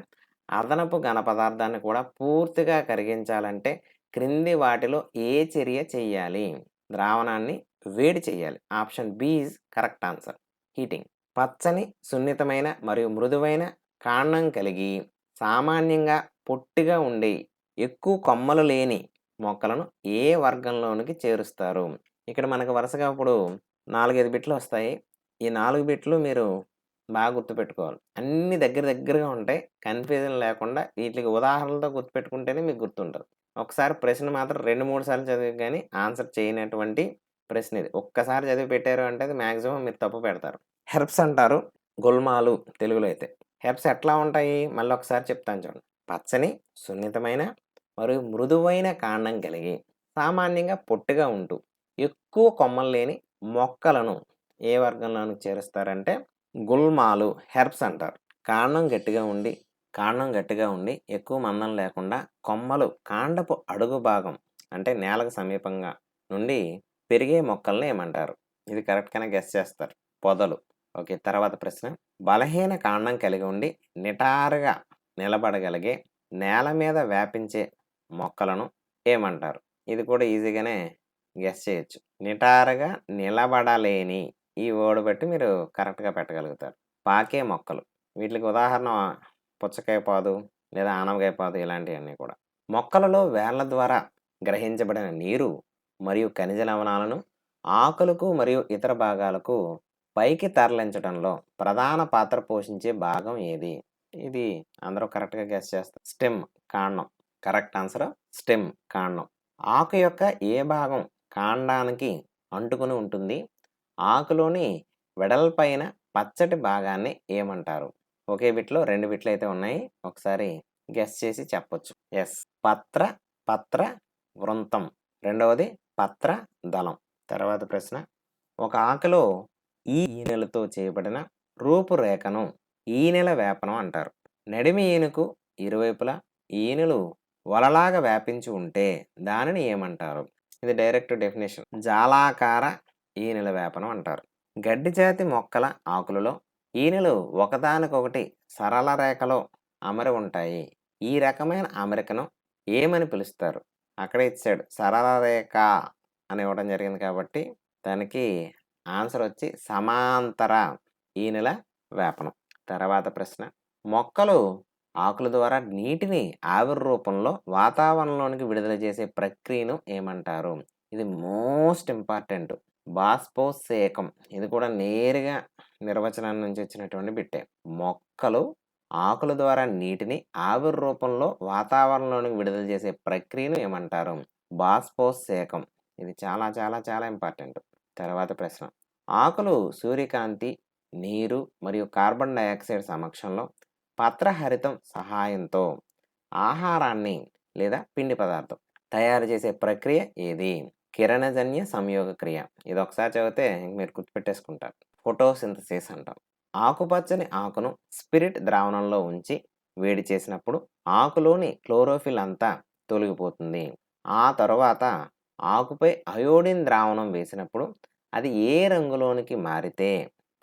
అదనపు ఘన పదార్థాన్ని కూడా పూర్తిగా కరిగించాలంటే క్రింది వాటిలో ఏ చర్య చెయ్యాలి? ద్రావణాన్ని వేడి చెయ్యాలి. Option B is correct answer. Heating. పచ్చని, సున్నితమైన మరియు మృదువైన కాండం కలిగి సామాన్యంగా పొట్టిగా ఉండి ఎక్కువ కొమ్మలు లేని మొక్కలను ఏ వర్గంలోనికి చేరుస్తారు? ఇక్కడ మనకు వరుసగా ఇప్పుడు 4, 5 బిట్లు వస్తాయి. ఈ 4 బిట్లు మీరు బాగా గుర్తుపెట్టుకోవాలి. అన్నీ దగ్గర దగ్గరగా ఉంటాయి. కన్‌ఫ్యూజన్ లేకుండా వీటికి ఉదాహరణలతో గుర్తుపెట్టుకుంటేనే మీకు గుర్తుంటది. ఒకసారి ప్రశ్న మాత్రం 2, 3 సార్లు చదివి గాని ఆన్సర్ చేయనటువంటి ప్రశ్న ఇది. ఒక్కసారి చదివి పెట్టారు అంటే అది మాక్సిమం మీరు తప్పు పెడతారు. హెర్బ్స్ అంటారు. గుల్మాలు తెలుగులో అయితే. హెర్బ్స్ ఎట్లా ఉంటాయి? మళ్ళీ ఒకసారి చెప్తాను చూడండి. పచ్చని, సున్నితమైన మరియు మృదువైన కాండం కలిగి సామాన్యంగా పొట్టిగా ఉంటూ ఎక్కువ కొమ్మలు లేని మొక్కలను ఏ వర్గంలోనికి చేరుస్తారంటే గుల్మాలు హెర్బ్స్ అంటారు. కాండం గట్టిగా ఉండి ఎక్కువ మందం లేకుండా కొమ్మలు కాండపు అడుగు భాగం అంటే నేలకు సమీపంగా నుండి పెరిగే మొక్కల్ని ఏమంటారు? ఇది కరెక్ట్‌గానే గెస్ చేస్తారు. పొదలు. ఓకే. తర్వాత ప్రశ్న. బలహీన కాండం కలిగి ఉండి నిటారుగా నిలబడగలిగే నేల మీద వ్యాపించే మొక్కలను ఏమంటారు? ఇది కూడా ఈజీగానే గెస్ చేయొచ్చు. నిటారుగా నిలబడలేని ఈ వర్డ్ బట్టి మీరు కరెక్ట్‌గా పెట్టగలుగుతారు. పాకే మొక్కలు. వీటికి ఉదాహరణ పుచ్చకాయ పాదు లేదా ఆనపకాయ పాదు ఇలాంటియన్నీ కూడా. మొక్కలలో వేళ్ళ ద్వారా గ్రహించబడిన నీరు మరియు ఖనిజ లవణాలను ఆకులకు మరియు ఇతర భాగాలకు పైకి తరలించడంలో ప్రధాన పాత్ర పోషించే భాగం ఏది? ఇది అందరూ కరెక్ట్‌గా గెస్ చేస్తారు. స్టెమ్ కాండం. కరెక్ట్ ఆన్సర్ స్టెమ్ కాండం. ఆకు యొక్క ఏ భాగం కాండానికి అంటుకొని ఉంటుంది? ఆకులోని వెడల్పైన పచ్చటి భాగాన్ని ఏమంటారు? ఒకే బిట్‌లో 2 బిట్లయితే ఉన్నాయి. ఒకసారి గెస్ చేసి చెప్పొచ్చు. యెస్. పత్ర వృంతం. రెండవది పత్ర దళం. తర్వాత ప్రశ్న. ఒక ఆకులో ఈనెలతో చేయబడిన రూపురేఖను ఈనెల వేపనం అంటారు. నడిమి ఈనుకు ఇరువైపులా ఈనెలు వలలాగా వ్యాపించి ఉంటే దానిని ఏమంటారు? ఇది డైరెక్ట్ డెఫినిషన్. జాలాకార ఈనెల వేపనం అంటారు. గడ్డి జాతి మొక్కల ఆకులలో ఈనెలు ఒకదానికొకటి సరళ రేఖలో అమరి ఉంటాయి. ఈ రకమైన అమరికను ఏమని పిలుస్తారు? అక్కడే ఇచ్చాడు సరళరేఖ అని ఇవ్వడం జరిగింది కాబట్టి దానికి ఆన్సర్ వచ్చి సమాంతర ఈనెల వేపనం. తర్వాత ప్రశ్న, మొక్కలు ఆకుల ద్వారా నీటిని ఆవిరి రూపంలో వాతావరణంలోనికి విడుదల చేసే ప్రక్రియను ఏమంటారు? ఇది మోస్ట్ ఇంపార్టెంట్. బాష్పోత్సేకం. ఇది కూడా నేరుగా నిర్వచనం నుంచి వచ్చినటువంటి బిట్టే. మొక్కలు ఆకుల ద్వారా నీటిని ఆవిరి రూపంలో వాతావరణంలోనికి విడుదల చేసే ప్రక్రియను ఏమంటారు? బాష్పోత్సేకం. ఇది చాలా చాలా చాలా ఇంపార్టెంట్. తర్వాత ప్రశ్న, ఆకులు సూర్యకాంతి, నీరు మరియు కార్బన్ డయాక్సైడ్ సమక్షంలో పత్రహరితం సహాయంతో ఆహారాన్ని లేదా పిండి పదార్థం తయారు చేసే ప్రక్రియ ఏది? కిరణజన్య సంయోగ క్రియ. ఇది ఒకసారి చదివితే మీరు గుర్తుపెట్టేసుకుంటారు. ఫోటోసింథసిస్ అంటాం. ఆకుపచ్చని ఆకును స్పిరిట్ ద్రావణంలో ఉంచి వేడి చేసినప్పుడు ఆకులోని క్లోరోఫిల్ అంతా తొలగిపోతుంది. ఆ తరువాత ఆకుపై అయోడిన్ ద్రావణం వేసినప్పుడు అది ఏ రంగులోనికి మారితే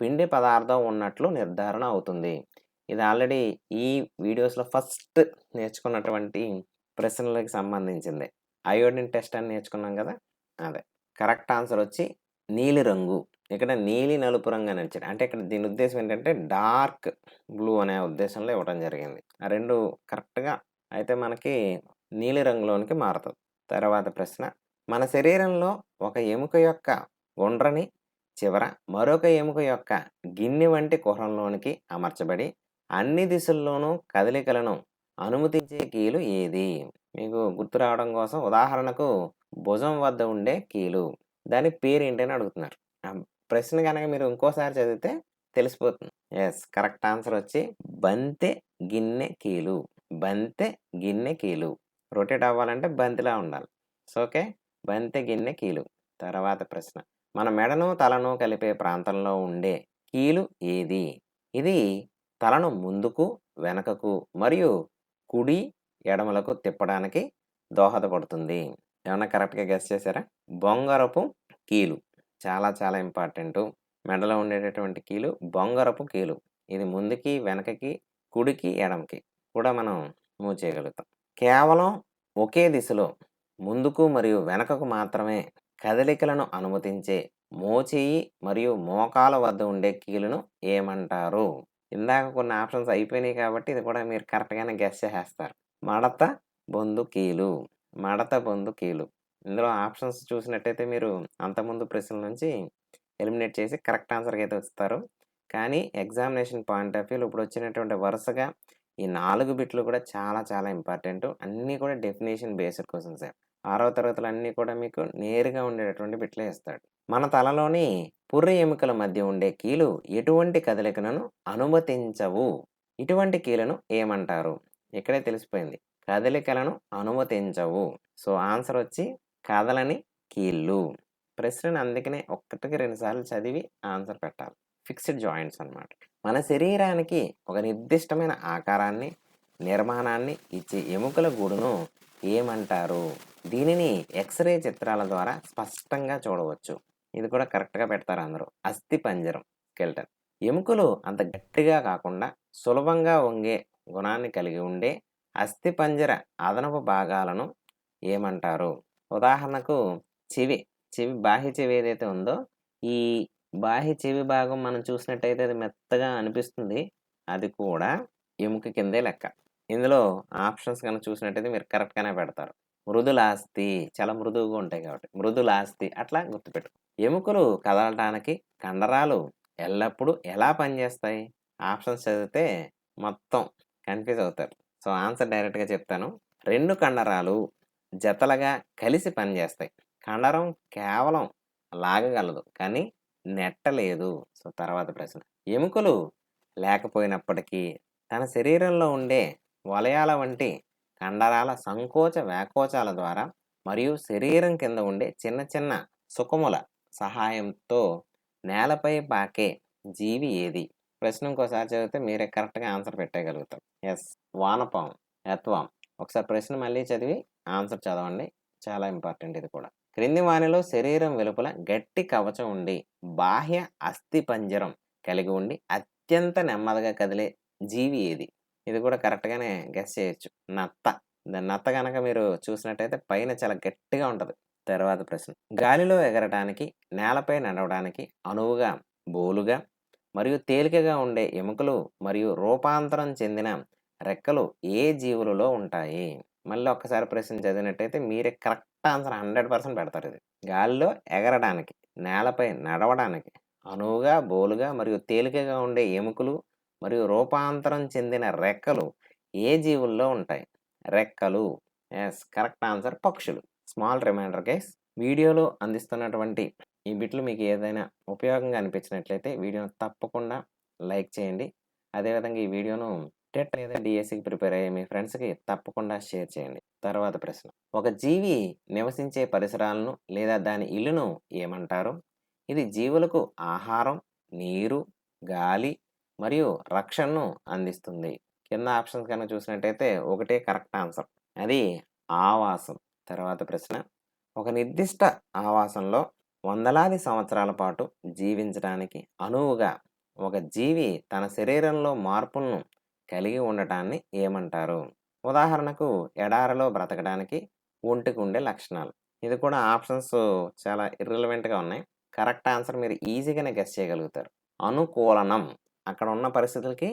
పిండి పదార్థం ఉన్నట్లు నిర్ధారణ అవుతుంది. ఇది ఆల్రెడీ ఈ వీడియోస్లో ఫస్ట్ నేర్చుకున్నటువంటి ప్రశ్నలకు సంబంధించింది. అయోడిన్ టెస్ట్ అని నేర్చుకున్నాం కదా, అదే. కరెక్ట్ ఆన్సర్ వచ్చి నీలిరంగు. ఇక్కడ నీలి నలుపు రంగు అని వచ్చాడు. అంటే ఇక్కడ దీని ఉద్దేశం ఏంటంటే డార్క్ బ్లూ అనే ఉద్దేశంలో ఇవ్వడం జరిగింది. ఆ రెండు కరెక్ట్గా అయితే మనకి నీలి రంగులోనికి మారుతుంది. తర్వాత ప్రశ్న, మన శరీరంలో ఒక ఎముక యొక్క గుండ్రని చివర మరొక ఎముక యొక్క గిన్నె వంటి కుహరంలోనికి అమర్చబడి అన్ని దిశల్లోనూ కదలికలను అనుమతించే కీలు ఏది? మీకు గుర్తు రావడం కోసం ఉదాహరణకు భుజం వద్ద ఉండే కీలు, దాని పేరు ఏంటని అడుగుతున్నారు. ప్రశ్న కనుక మీరు ఇంకోసారి చదివితే తెలిసిపోతుంది. ఎస్, కరెక్ట్ ఆన్సర్ వచ్చి బంతె గిన్నె కీలు. బంతె గిన్నె కీలు. రొటేట్ అవ్వాలంటే బంతిలా ఉండాలి. సో ఓకే, బంతె గిన్నె కీలు. తర్వాత ప్రశ్న, మన మెడను తలను కలిపే ప్రాంతంలో ఉండే కీలు ఏది? ఇది తలను ముందుకు వెనకకు మరియు కుడి ఎడమలకు తిప్పడానికి దోహదపడుతుంది. ఏమన్నా కరెక్ట్గా గెస్ చేశారా? బొంగరపు కీలు. చాలా చాలా ఇంపార్టెంట్. మెడలో ఉండేటటువంటి కీలు బొంగరపు కీలు. ఇది ముందుకి వెనకకి కుడికి ఎడమకి కూడా మనం మూవ్ చేయగలుగుతాం. కేవలం ఒకే దిశలో ముందుకు మరియు వెనకకు మాత్రమే కదలికలను అనుమతించే మోచేయి మరియు మోకాల వద్ద ఉండే కీలును ఏమంటారు? ఇందాక కొన్ని ఆప్షన్స్ అయిపోయినాయి కాబట్టి ఇది కూడా మీరు కరెక్ట్గానే గెస్ చేసేస్తారు. మడత బొందు కీలు. మడత బొందు కీలు. ఇందులో ఆప్షన్స్ చూసినట్టయితే మీరు అంతకుముందు ప్రశ్నల నుంచి ఎలిమినేట్ చేసి కరెక్ట్ ఆన్సర్కి అయితే వస్తారు. కానీ ఎగ్జామినేషన్ పాయింట్ ఆఫ్ వ్యూలో ఇప్పుడు వచ్చినటువంటి వరుసగా ఈ 4 బిట్లు కూడా చాలా చాలా ఇంపార్టెంట్. అన్నీ కూడా డెఫినేషన్ బేస్డ్ క్వశ్చన్సే. 6వ తరగతులు అన్నీ కూడా మీకు నేరుగా ఉండేటటువంటి బిట్లే ఇస్తాడు. మన తలలోని పుర్రె ఎముకల మధ్య ఉండే కీలు ఎటువంటి కదలికలను అనుమతించవు? ఇటువంటి కీలను ఏమంటారు? ఇక్కడే తెలిసిపోయింది. కదలికలను అనుమతించవు. సో ఆన్సర్ వచ్చి కదలని కీళ్ళు. ప్రశ్నను అందుకనే ఒక్కటికి 2 సార్లు చదివి ఆన్సర్ పెట్టాలి. ఫిక్స్డ్ జాయింట్స్ అన్నమాట. మన శరీరానికి ఒక నిర్దిష్టమైన ఆకారాన్ని, నిర్మాణాన్ని ఇచ్చే ఎముకల గూడును ఏమంటారు? దీనిని ఎక్స్రే చిత్రాల ద్వారా స్పష్టంగా చూడవచ్చు. ఇది కూడా కరెక్ట్గా పెడతారు అందరూ. అస్థిపంజరం, స్కెల్టన్. ఎముకలు అంత గట్టిగా కాకుండా సులభంగా వంగే గుణాన్ని కలిగి ఉండే అస్థిపంజర అదనపు భాగాలను ఏమంటారు? ఉదాహరణకు చెవి. బాహ్య చెవి ఏదైతే ఉందో ఈ బాహ్య చెవి భాగం మనం చూసినట్టయితే అది మెత్తగా అనిపిస్తుంది. అది కూడా ఎముక కిందే లెక్క. ఇందులో ఆప్షన్స్ కనుక చూసినట్టయితే మీరు కరెక్ట్గానే పెడతారు. మృదులాస్థి, చాలా మృదువుగా ఉంటాయి కాబట్టి మృదులాస్థి అట్లా గుర్తుపెట్టు. ఎముకలు కదలటానికి కండరాలు ఎల్లప్పుడూ ఎలా పనిచేస్తాయి? ఆప్షన్స్ చదివితే మొత్తం కన్ఫ్యూజ్ అవుతారు. సో ఆన్సర్ డైరెక్ట్గా చెప్తాను. 2 కండరాలు జతలుగా కలిసి పనిచేస్తాయి. కండరం కేవలం లాగగలదు కానీ నెట్టలేదు. సో తర్వాత ప్రశ్న, ఎముకలు లేకపోయినప్పటికీ తన శరీరంలో ఉండే వలయాల వంటి కండరాల సంకోచ వ్యాకోచాల ద్వారా మరియు శరీరం కింద ఉండే చిన్న చిన్న సుఖముల సహాయంతో నేలపై పాకే జీవి ఏది? ప్రశ్న ఇంకోసారి చదివితే మీరే కరెక్ట్గా ఆన్సర్ పెట్టగలుగుతారు. ఎస్, వానపాము, ఎర్త్వామ్. ఒకసారి ప్రశ్న మళ్ళీ చదివి ఆన్సర్ చదవండి. చాలా ఇంపార్టెంట్ ఇది కూడా. క్రింది వానిలో శరీరం వెలుపల గట్టి కవచం ఉండి బాహ్య అస్థిపంజరం కలిగి ఉండి అత్యంత నెమ్మదిగా కదిలే జీవి ఏది? ఇది కూడా కరెక్ట్గానే గెస్ చేయొచ్చు. నత్త. దాని నత్త గనక మీరు చూసినట్టయితే పైన చాలా గట్టిగా ఉంటది. తర్వాత ప్రశ్న. గాలిలో ఎగరటానికి, నేలపై నడవడానికి అనువుగా, బోలుగా మరియు తేలికగా ఉండే ఎముకలు మరియు రూపాంతరం చెందిన రెక్కలు ఏ జీవులలో ఉంటాయి? మళ్ళీ ఒక్కసారి ప్రశ్న చదివినట్టయితే మీరే కరెక్ట్ ఆన్సర్ 100% పెడతారు ఇది. గాలిలో ఎగరడానికి, నేలపై నడవడానికి అనువుగా, బోలుగా మరియు తేలికగా ఉండే ఎముకలు మరియు రూపాంతరం చెందిన రెక్కలు ఏ జీవుల్లో ఉంటాయి? రెక్కలు. యెస్. కరెక్ట్ ఆన్సర్ పక్షులు. Small reminder guys. వీడియోలో అందిస్తున్నటువంటి ఈ బిట్లు మీకు ఏదైనా ఉపయోగంగా అనిపించినట్లయితే వీడియోను తప్పకుండా లైక్ చేయండి. అదేవిధంగా ఈ వీడియోను టెట్ లేదా డిఎస్సికి ప్రిపేర్ అయ్యే మీ ఫ్రెండ్స్‌కి తప్పకుండా షేర్ చేయండి. తర్వాత ప్రశ్న. ఒక జీవి నివసించే పరిసరాలను లేదా దాని ఇల్లును ఏమంటారు? ఇది జీవులకు ఆహారం, నీరు, గాలి మరియు రక్షణను అందిస్తుంది. కింద ఆప్షన్స్ కనుక చూసినట్టయితే ఒకటే కరెక్ట్ ఆన్సర్. అది ఆవాసం. తర్వాత ప్రశ్న. ఒక నిర్దిష్ట ఆవాసంలో వందలాది సంవత్సరాల పాటు జీవించడానికి అనువుగా ఒక జీవి తన శరీరంలో మార్పులను కలిగి ఉండటాన్ని ఏమంటారు? ఉదాహరణకు ఎడారిలో బ్రతకడానికి ఒంటికి ఉండే లక్షణాలు. ఇది కూడా ఆప్షన్స్ చాలా ఇర్రెలవెంట్‌గా ఉన్నాయి. కరెక్ట్ ఆన్సర్ మీరు ఈజీగానే గెస్ చేయగలుగుతారు. అనుకూలనం. అక్కడ ఉన్న పరిస్థితులకి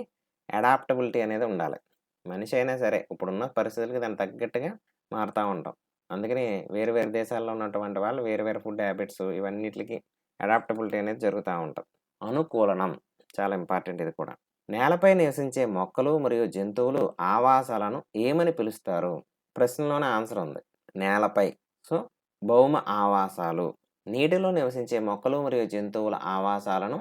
అడాప్టబిలిటీ అనేది ఉండాలి. మనిషి అయినా సరే ఇప్పుడున్న పరిస్థితులకి దానికి తగ్గట్టుగా మారుతా ఉంటాం. అందుకని వేరు వేరు దేశాల్లో ఉన్నటువంటి వాళ్ళు వేరు వేరు ఫుడ్ హ్యాబిట్స్ ఇవన్నిట్లికి అడాప్టబిలిటీ అనేది జరుగుతూ ఉంటది. అనుకూలనం చాలా ఇంపార్టెంట్ ఇది కూడా. నేలపై నివసించే మొక్కలు మరియు జంతువులు ఆవాసాలను ఏమని పిలుస్తారు? ప్రశ్నలోనే ఆన్సర్ ఉంది. నేలపై. సో, భౌమ ఆవాసాలు. నీటిలో నివసించే మొక్కలు మరియు జంతువుల ఆవాసాలను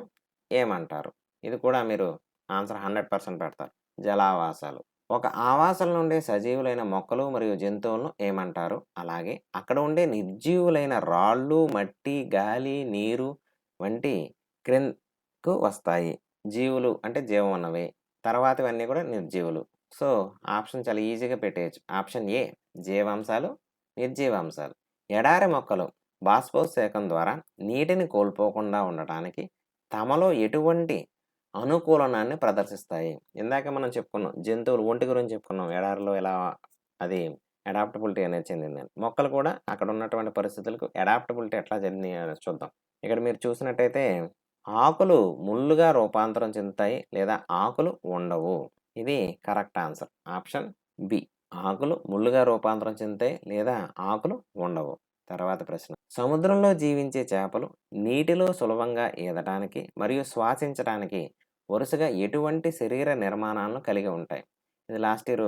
ఏమంటారు? ఇది కూడా మీరు ఆన్సర్ 100% పెడతారు. జలావాసాలు. ఒక ఆవాసం నుండి సజీవులైన మొక్కలు మరియు జంతువులను ఏమంటారు? అలాగే అక్కడ ఉండే నిర్జీవులైన రాళ్ళు, మట్టి, గాలి, నీరు వంటి క్రిందకు వస్తాయి. జీవులు అంటే జీవం ఉన్నవి. తర్వాతవన్నీ కూడా నిర్జీవులు. సో, ఆప్షన్ చాలా ఈజీగా పెట్టేయొచ్చు. Option A జీవాంశాలు, నిర్జీవాంశాలు. ఎడారి మొక్కలు బాష్పోత్సేకం ద్వారా నీటిని కోల్పోకుండా ఉండటానికి తమలో ఎటువంటి అనుకూలనాన్ని ప్రదర్శిస్తాయి? ఇందాక మనం చెప్పుకున్నాం. జంతువులు ఒంటి గురించి చెప్పుకున్నాం. ఎడారిలో ఎలా అది అడాప్టబిలిటీ అనేది చెందిందని. మొక్కలు కూడా అక్కడ ఉన్నటువంటి పరిస్థితులకు అడాప్టబిలిటీ ఎట్లా చెందినాయి అనేది చూద్దాం. ఇక్కడ మీరు చూసినట్టయితే ఆకులు ముళ్ళుగా రూపాంతరం చెందుతాయి లేదా ఆకులు ఉండవు. ఇది కరెక్ట్ ఆన్సర్. Option B. ఆకులు ముళ్ళుగా రూపాంతరం చెందుతాయి లేదా ఆకులు ఉండవు. తర్వాత ప్రశ్న. సముద్రంలో జీవించే చేపలు నీటిలో సులభంగా ఈదటానికి మరియు శ్వాసించడానికి వరుసగా ఎటువంటి శరీర నిర్మాణాలను కలిగి ఉంటాయి? ఇది లాస్ట్ ఇయర్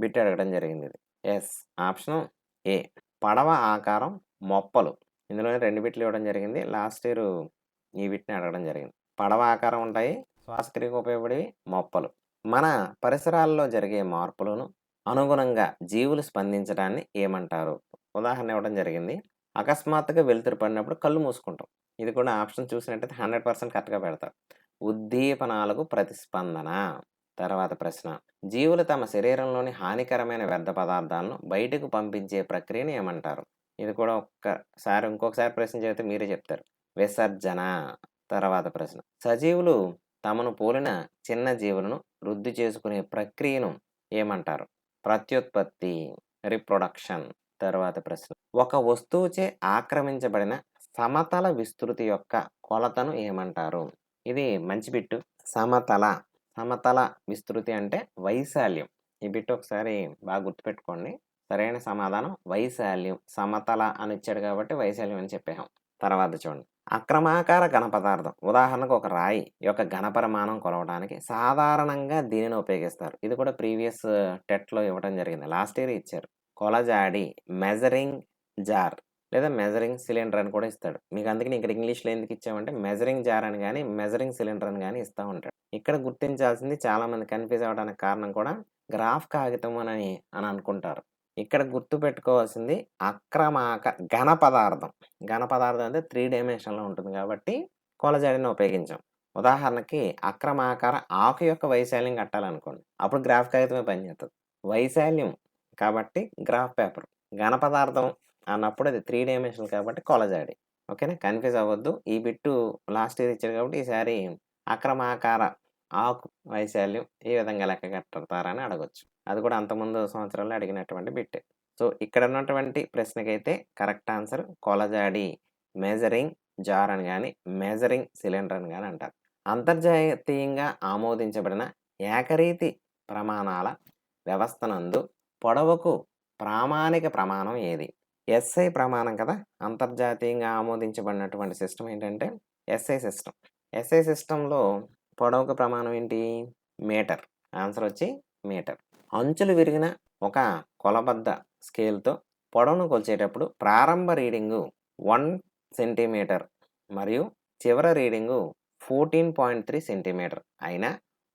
బిట్ అడగడం జరిగింది ఇది. ఎస్. Option A. పడవ ఆకారం మొప్పలు. ఇందులోనే 2 బిట్లు ఇవ్వడం జరిగింది. లాస్ట్ ఇయర్ ఈ బిట్‌ని అడగడం జరిగింది. పడవ ఆకారం ఉంటాయి. శ్వాసక్రియకు ఉపయోగపడేవి మొప్పలు. మన పరిసరాల్లో జరిగే మార్పులను అనుగుణంగా జీవులు స్పందించడాన్ని ఏమంటారు? ఉదాహరణ ఇవ్వడం జరిగింది. అకస్మాత్తుగా వెలుతురు పడినప్పుడు కళ్ళు మూసుకుంటాం. ఇది కూడా ఆప్షన్ చూసినట్టయితే 100% కరెక్ట్‌గా పెడతారు. ఉద్దీపనాలకు ప్రతిస్పందన. తర్వాత ప్రశ్న. జీవులు తమ శరీరంలోని హానికరమైన వ్యర్థ పదార్థాలను బయటకు పంపించే ప్రక్రియను ఏమంటారు? ఇది కూడా ఇంకొకసారి ప్రశ్న చదివితే మీరే చెప్తారు. విసర్జన. తర్వాత ప్రశ్న. సజీవులు తమను పోలిన చిన్న జీవులను వృద్ధి చేసుకునే ప్రక్రియను ఏమంటారు? ప్రత్యుత్పత్తి. రీప్రొడక్షన్. తర్వాత ప్రశ్న. ఒక వస్తువుచే ఆక్రమించబడిన సమతల విస్తృతి యొక్క కొలతను ఏమంటారు? ఇది మంచి బిట్టు. సమతల విస్తృతి అంటే వైశాల్యం. ఈ బిట్ ఒకసారి బాగా గుర్తుపెట్టుకోండి. సరైన సమాధానం వైశాల్యం. సమతల అని ఇచ్చాడు కాబట్టి వైశాల్యం అని చెప్పాం. తర్వాత చూడండి. అక్రమాకార ఘనపదార్థం. ఉదాహరణకు ఒక రాయి యొక్క ఘనపరిమాణం కొలవడానికి సాధారణంగా దీనిని ఉపయోగిస్తారు. ఇది కూడా ప్రీవియస్ టెట్‌లో ఇవ్వడం జరిగింది. లాస్ట్ ఇయర్ ఇచ్చారు. కొలజాడి, మెజరింగ్ జార్ లేదా మెజరింగ్ సిలిండర్ అని కూడా ఇస్తాడు. మీకు అందుకని ఇక్కడ ఇంగ్లీష్‌లో ఎందుకు ఇచ్చామంటే మెజరింగ్ జార్ అని గాని, మెజరింగ్ సిలిండర్ అని గాని ఇస్తా ఉంటాడు. ఇక్కడ గుర్తించాల్సింది చాలామంది కన్‌ఫ్యూజ్ అవ్వడానికి కారణం కూడా గ్రాఫ్ కాగితం అని అనుకుంటారు. ఇక్కడ గుర్తుపెట్టుకోవాల్సింది ఘన పదార్థం. ఘన పదార్థం అంటే 3 డైమెన్షన్‌లో ఉంటుంది కాబట్టి కొలజాడిని ఉపయోగించాం. ఉదాహరణకి అక్రమాకార ఆకు యొక్క వైశాల్యం కట్టాలనుకోండి. అప్పుడు గ్రాఫ్ కాగితమే పనిచేస్తది. వైశాల్యం కాబట్టి గ్రాఫ్ పేపర్. ఘన పదార్థం అన్నప్పుడు అది 3 డైమెన్షనల్ కాబట్టి కొలజాడి. ఓకేనా? కన్‌ఫ్యూజ్ అవ్వద్దు. ఈ బిట్టు లాస్ట్ ఇయర్ ఇచ్చాడు కాబట్టి ఈసారి అక్రమాకార ఆకు వైశాల్యం ఏ విధంగా లెక్క కడతారని అడగొచ్చు. అది కూడా అంతకుముందు సంవత్సరాల్లో అడిగినటువంటి బిట్టే. సో, ఇక్కడ ఉన్నటువంటి ప్రశ్నకైతే కరెక్ట్ ఆన్సర్ కొలజాడి మెజరింగ్ జార్ అని గాని, మెజరింగ్ సిలిండర్ అని గాని అంటారు. అంతర్జాతీయంగా ఆమోదించబడిన ఏకరీతి ప్రమాణాల వ్యవస్థ నందు పొడవుకు ప్రామాణిక ప్రమాణం ఏది? ఎస్ఐ ప్రమాణం కదా! అంతర్జాతీయంగా ఆమోదించబడినటువంటి సిస్టమ్ ఏంటంటే ఎస్ఐ సిస్టమ్. ఎస్ఐ సిస్టమ్‌లో పొడవుకు ప్రమాణం ఏంటి? మీటర్. ఆన్సర్ వచ్చి మీటర్. అంచులు విరిగిన ఒక కొలబద్ద స్కేల్‌తో పొడవును కొలిచేటప్పుడు ప్రారంభ రీడింగు 1 సెంటీమీటర్ మరియు చివరి రీడింగు 14.3 సెంటీమీటర్ అయిన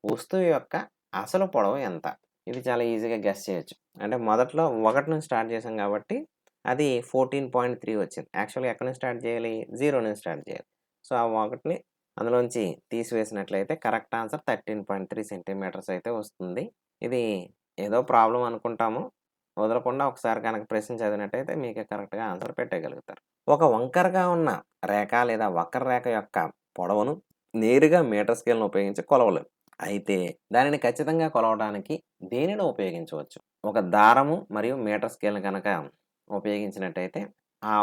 వస్తువు యొక్క అసలు పొడవు ఎంత? ఇది చాలా ఈజీగా గెస్ చేయొచ్చు. అంటే మొదట్లో 1 నుంచి స్టార్ట్ చేసాం కాబట్టి అది 14.3 వచ్చింది. యాక్చువల్‌గా ఎక్కడి నుంచి స్టార్ట్ చేయాలి? 0 నుంచి స్టార్ట్ చేయాలి. సో, ఆ 1ని అందులోంచి తీసివేసినట్లయితే కరెక్ట్ ఆన్సర్ 13.3 సెంటీమీటర్స్ అయితే వస్తుంది. ఇది ఏదో ప్రాబ్లమ్ అనుకుంటాము. వదలకుండా ఒకసారి కనుక ప్రశ్న చదివినట్టయితే మీకు కరెక్ట్‌గా ఆన్సర్ పెట్టేయగలుగుతారు. ఒక వంకరగా ఉన్న రేఖ లేదా వక్రరేఖ యొక్క పొడవును నేరుగా మీటర్ స్కేల్‌ను ఉపయోగించి కొలవలేం. అయితే దానిని ఖచ్చితంగా కొలవడానికి దేనిని ఉపయోగించవచ్చు? ఒక దారము మరియు మీటర్ స్కేల్‌ని గనక ఉపయోగించినట్టయితే ఆ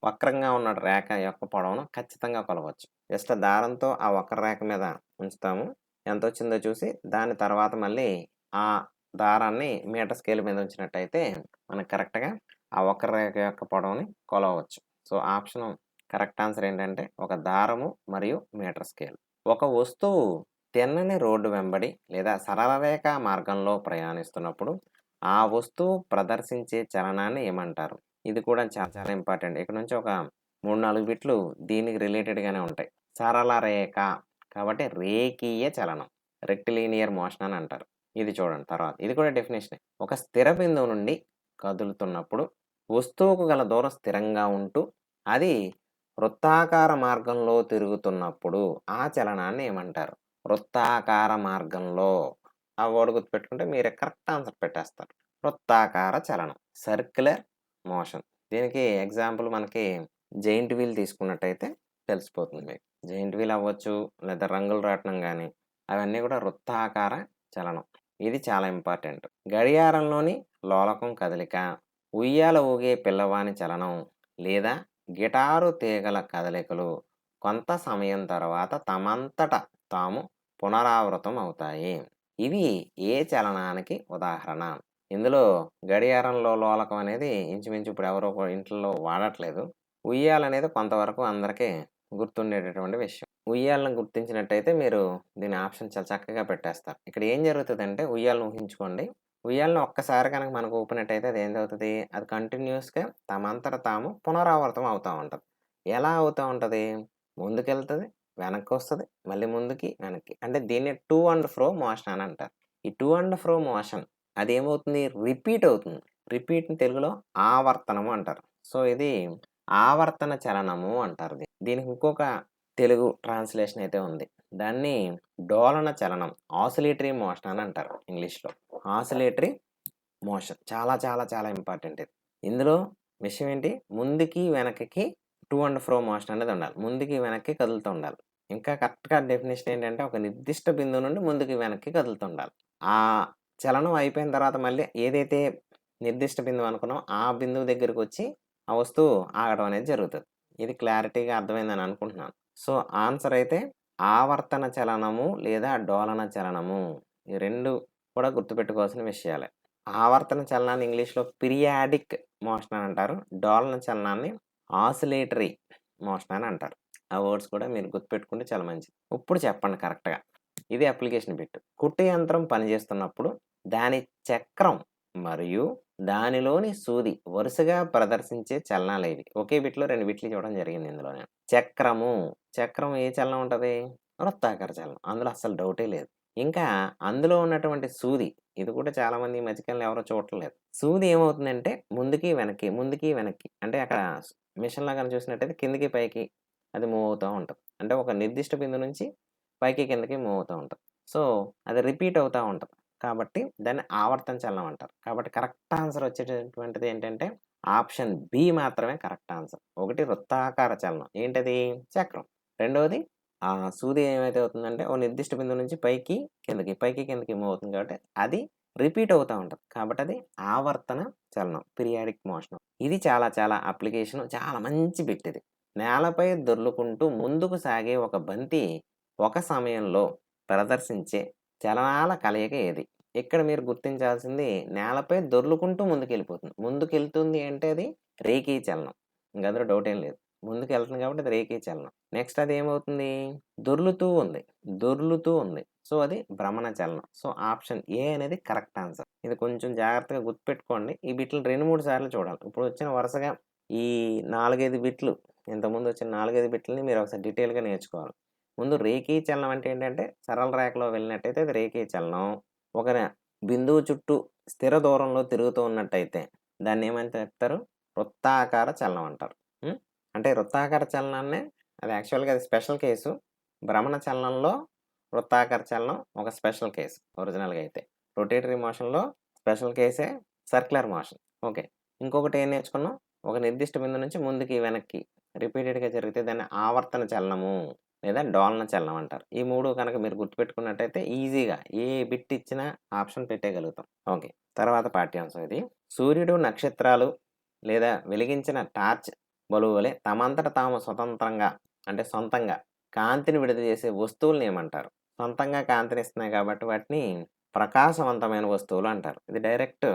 వక్రంగా ఉన్న రేఖ యొక్క పొడవును ఖచ్చితంగా కొలవచ్చు. జస్ట్ దారంతో ఆ వక్రరేఖ మీద ఉంచుతాము. ఎంతొచ్చిందో చూసి దాని తర్వాత మళ్ళీ ఆ దారాన్ని మీటర్ స్కేల్ మీద ఉంచినట్టయితే మనకు కరెక్ట్‌గా ఆ వక్రరేఖ యొక్క పొడవుని కొలవవచ్చు. సో, ఆప్షన్ కరెక్ట్ ఆన్సర్ ఏంటంటే ఒక దారము మరియు మీటర్ స్కేల్. ఒక వస్తువు తిన్నని రోడ్డు వెంబడి లేదా సరళ రేఖా మార్గంలో ప్రయాణిస్తున్నప్పుడు ఆ వస్తువు ప్రదర్శించే చలనాన్ని ఏమంటారు? ఇది కూడా చాలా చాలా ఇంపార్టెంట్. ఇక్కడ నుంచి ఒక 3, 4 బిట్లు దీనికి రిలేటెడ్‌గానే ఉంటాయి. సరళ రేఖ కాబట్టి రేఖీయ చలనం. రెక్టిలీనియర్ మోషన్ అని అంటారు. ఇది చూడండి తర్వాత. ఇది కూడా డెఫినిషనే. ఒక స్థిర బిందువు నుండి కదులుతున్నప్పుడు వస్తువుకు గల దూరం స్థిరంగా ఉంటూ అది వృత్తాకార మార్గంలో తిరుగుతున్నప్పుడు ఆ చలనాన్ని ఏమంటారు? వృత్తాకార మార్గంలో. ఆ వర్డ్ గుర్తుపెట్టుకుంటే మీరే కరెక్ట్ ఆన్సర్ పెట్టేస్తారు. వృత్తాకార చలనం. Circular motion. దీనికి ఎగ్జాంపుల్ మనకి జెయింట్ వీల్ తీసుకున్నట్టయితే తెలిసిపోతుంది మీకు. జెయింట్ వీల్ అవ్వచ్చు, లేదా రంగుల రాట్నం గాని అవన్నీ కూడా వృత్తాకార చలనం. ఇది చాలా ఇంపార్టెంట్. గడియారంలోని లోలకం కదలిక, ఉయ్యాల ఊగే పిల్లవాని చలనం లేదా గిటారు తీగల కదలికలు కొంత సమయం తర్వాత తమంతట తాము పునరావృతం అవుతాయి. ఇవి ఏ చలనానికి ఉదాహరణ? ఇందులో గడియారంలో లోలకం అనేది ఇంచుమించు ఇప్పుడు ఎవరో ఇంట్లో వాడట్లేదు. ఉయ్యాలనేది కొంతవరకు అందరికీ గుర్తుండేటటువంటి విషయం. ఉయ్యాలను గుర్తించినట్టయితే మీరు దీని ఆప్షన్ చాలా చక్కగా పెట్టేస్తారు. ఇక్కడ ఏం జరుగుతదంటే ఉయ్యాలను ఊహించుకోండి. ఉయ్యాలను ఒక్కసారి కనుక మనకు ఊపినట్టయితే అది ఏందవుతది? అది కంటిన్యూయస్‌గా తమంతట తాము పునరావృతం అవుతా ఉంటది. ఎలా అవుతా ఉంటది? ముందుకెళ్తది, వెనక్కొస్తది, మళ్ళీ ముందుకి, వెనక్కి. అంటే దీన్ని టు అండ్ ఫ్రో మోషన్ అని అంటారు. ఈ టు అండ్ ఫ్రో మోషన్ అదేమవుతుంది? రిపీట్ అవుతుంది. రిపీట్‌ని తెలుగులో ఆవర్తనము అంటారు. సో, ఇది ఆవర్తన చలనము అంటారు దీనికి ఇంకొక తెలుగు ట్రాన్స్‌లేషన్ అయితే ఉంది. దాన్ని డోలన చలనం ఆసిలేటరీ మోషన్ అని అంటారు ఇంగ్లీష్‌లో. Oscillatory motion. చాలా చాలా చాలా ఇంపార్టెంట్ ఇది. ఇందులో విషయం ఏంటి? ముందుకి, వెనక్కి టు అండ్ ఫ్రో మోషన్ అనేది ఉండాలి. ముందుకి, వెనక్కి కదులుతూ ఉండాలి. ఇంకా కరెక్ట్‌గా డెఫినిషన్ ఏంటంటే ఒక నిర్దిష్ట బిందువు నుండి ముందుకి, వెనక్కి కదులుతూ ఉండాలి. ఆ చలనం అయిపోయిన తర్వాత మళ్ళీ ఏదైతే నిర్దిష్ట బిందువు అనుకున్నామో ఆ బిందువు దగ్గరకొచ్చి ఆ వస్తువు ఆగడం అనేది జరుగుతది. ఇది క్లారిటీగా అర్థమైందని అనుకుంటున్నాను. సో, ఆన్సర్ అయితే ఆవర్తన చలనము లేదా డోలన చలనము. ఈ 2 కూడా గుర్తుపెట్టుకోవాల్సిన విషయాలే. ఆవర్తన చలనాన్ని ఇంగ్లీష్‌లో పీరియాడిక్ మోషన్ అని అంటారు. డోలన చలనాన్ని ఆసిలేటరీ మోషన్ అని అంటారు. ఆ వర్డ్స్ కూడా మీరు గుర్తుపెట్టుకుంటే చాలా మంచిది. ఇప్పుడు చెప్పండి కరెక్ట్‌గా. ఇది అప్లికేషన్ బిట్. కుట్టు యంత్రం పనిచేస్తున్నప్పుడు దాని చక్రం మరియు దానిలోని సూది వరుసగా ప్రదర్శించే చలనాలేవి? ఒకే బిట్‌లో 2 బిట్లు చూడడం జరిగింది ఇందులో నేను. చక్రము. చక్రం ఏ చలనం ఉంటది? వృత్తాకార చలనం. అందులో అస్సలు డౌటే లేదు. ఇంకా అందులో ఉన్నటువంటి సూది. ఇది కూడా చాలామంది ఈ మధ్య కాలంలో ఎవరు చూడట్లేదు. సూది ఏమవుతుందంటే ముందుకి, వెనక్కి, ముందుకి, వెనక్కి. అంటే అక్కడ మిషన్‌లో గాని చూసినట్టయితే కిందకి, పైకి అది మూవ్ అవుతా ఉంటది. అంటే ఒక నిర్దిష్ట బిందువు నుంచి పైకి, కిందకి మూవ్ అవుతా ఉంటది. సో, అది రిపీట్ అవుతా ఉంటది. కాబట్టి దాన్ని ఆవర్తన చలనం అంటారు. కాబట్టి కరెక్ట్ ఆన్సర్ వచ్చేటటువంటిది ఏంటంటే ఆప్షన్ బి మాత్రమే కరెక్ట్ ఆన్సర్. ఒకటి వృత్తాకార చలనం. ఏంటది? చక్రం. రెండోది ఆ సూది ఏమైతే అవుతుందంటే ఓ నిర్దిష్ట బిందువు నుంచి పైకి, కిందకి, పైకి, కిందకి మూవ్ అవుతుంది కాబట్టి అది రిపీట్ అవుతా ఉంటది. కాబట్టి అది ఆవర్తన చలనం. Periodic motion. ఇది చాలా చాలా అప్లికేషన్ చాలా మంచి బిట్ ఇది. నేలపై దొర్లుకుంటూ ముందుకు సాగే ఒక బంతి ఒక సమయంలో ప్రదర్శించే చలనాల కలయిక ఏది? ఇక్కడ మీరు గుర్తించాల్సింది నేలపై దొర్లుకుంటూ ముందుకెళ్ళిపోతుంది. ముందుకెళ్తుంది అంటే అది రేఖీ చలనం. ఇంక అందులో డౌట్ ఏం లేదు. ముందుకెళ్తుంది కాబట్టి అది రేఖీ చలనం. నెక్స్ట్ అదేమవుతుంది? దొర్లుతూ ఉంది. దొర్లుతూ ఉంది. సో, అది భ్రమణ చలనం. సో, ఆప్షన్ ఏ అనేది కరెక్ట్ ఆన్సర్. ఇది కొంచెం జాగ్రత్తగా గుర్తుపెట్టుకోండి. ఈ బిట్లు 2, 3 సార్లు చూడాలి. ఇప్పుడు వచ్చిన వరుసగా ఈ 4, 5 బిట్లు ఇంతకుముందు వచ్చిన 4, 5 బిట్లని మీరు ఒకసారి డీటెయిల్‌గా నేర్చుకోవాలి. ముందు రేఖీ చలనం అంటే ఏంటంటే సరళ రేఖలో వెళ్ళినట్టయితే అది రేఖీ చలనం. ఒక బిందువు చుట్టూ స్థిర దూరంలో తిరుగుతూ ఉన్నట్టయితే దాన్నేమని చెప్తారు? వృత్తాకార చలనం అంటారు. హ్మ్. అంటే వృత్తాకార చలనాన్నే అది యాక్చువల్‌గా అది స్పెషల్ కేసు. భ్రమణ చలనంలో వృత్తాకార చలనం ఒక స్పెషల్ కేస్ ఒరిజినల్‌గా అయితే. రొటేటరీ మోషన్‌లో స్పెషల్ కేసే సర్క్యులర్ మోషన్. ఓకే. ఇంకొకటి ఏం నేర్చుకున్నాం? ఒక నిర్దిష్ట బిందువు నుంచి ముందుకి, వెనక్కి రిపీటెడ్‌గా జరిగితే దాన్ని ఆవర్తన చలనము లేదా డోలన చలనం అంటారు. ఈ 3 కనుక మీరు గుర్తుపెట్టుకున్నట్టయితే ఈజీగా ఏ బిట్ ఇచ్చినా ఆప్షన్ పెట్టేయగలుగుతాం. ఓకే. తర్వాత పాఠ్యాంశం ఇది. సూర్యుడు, నక్షత్రాలు లేదా వెలిగించిన టార్చ్ బల్బు వలె తమంతట తాము స్వతంత్రంగా అంటే సొంతంగా కాంతిని విడుదల చేసే వస్తువుల్ని ఏమంటారు? సొంతంగా కాంతినిస్తున్నాయి కాబట్టి వాటిని ప్రకాశవంతమైన వస్తువులు అంటారు. ఇది డైరెక్ట్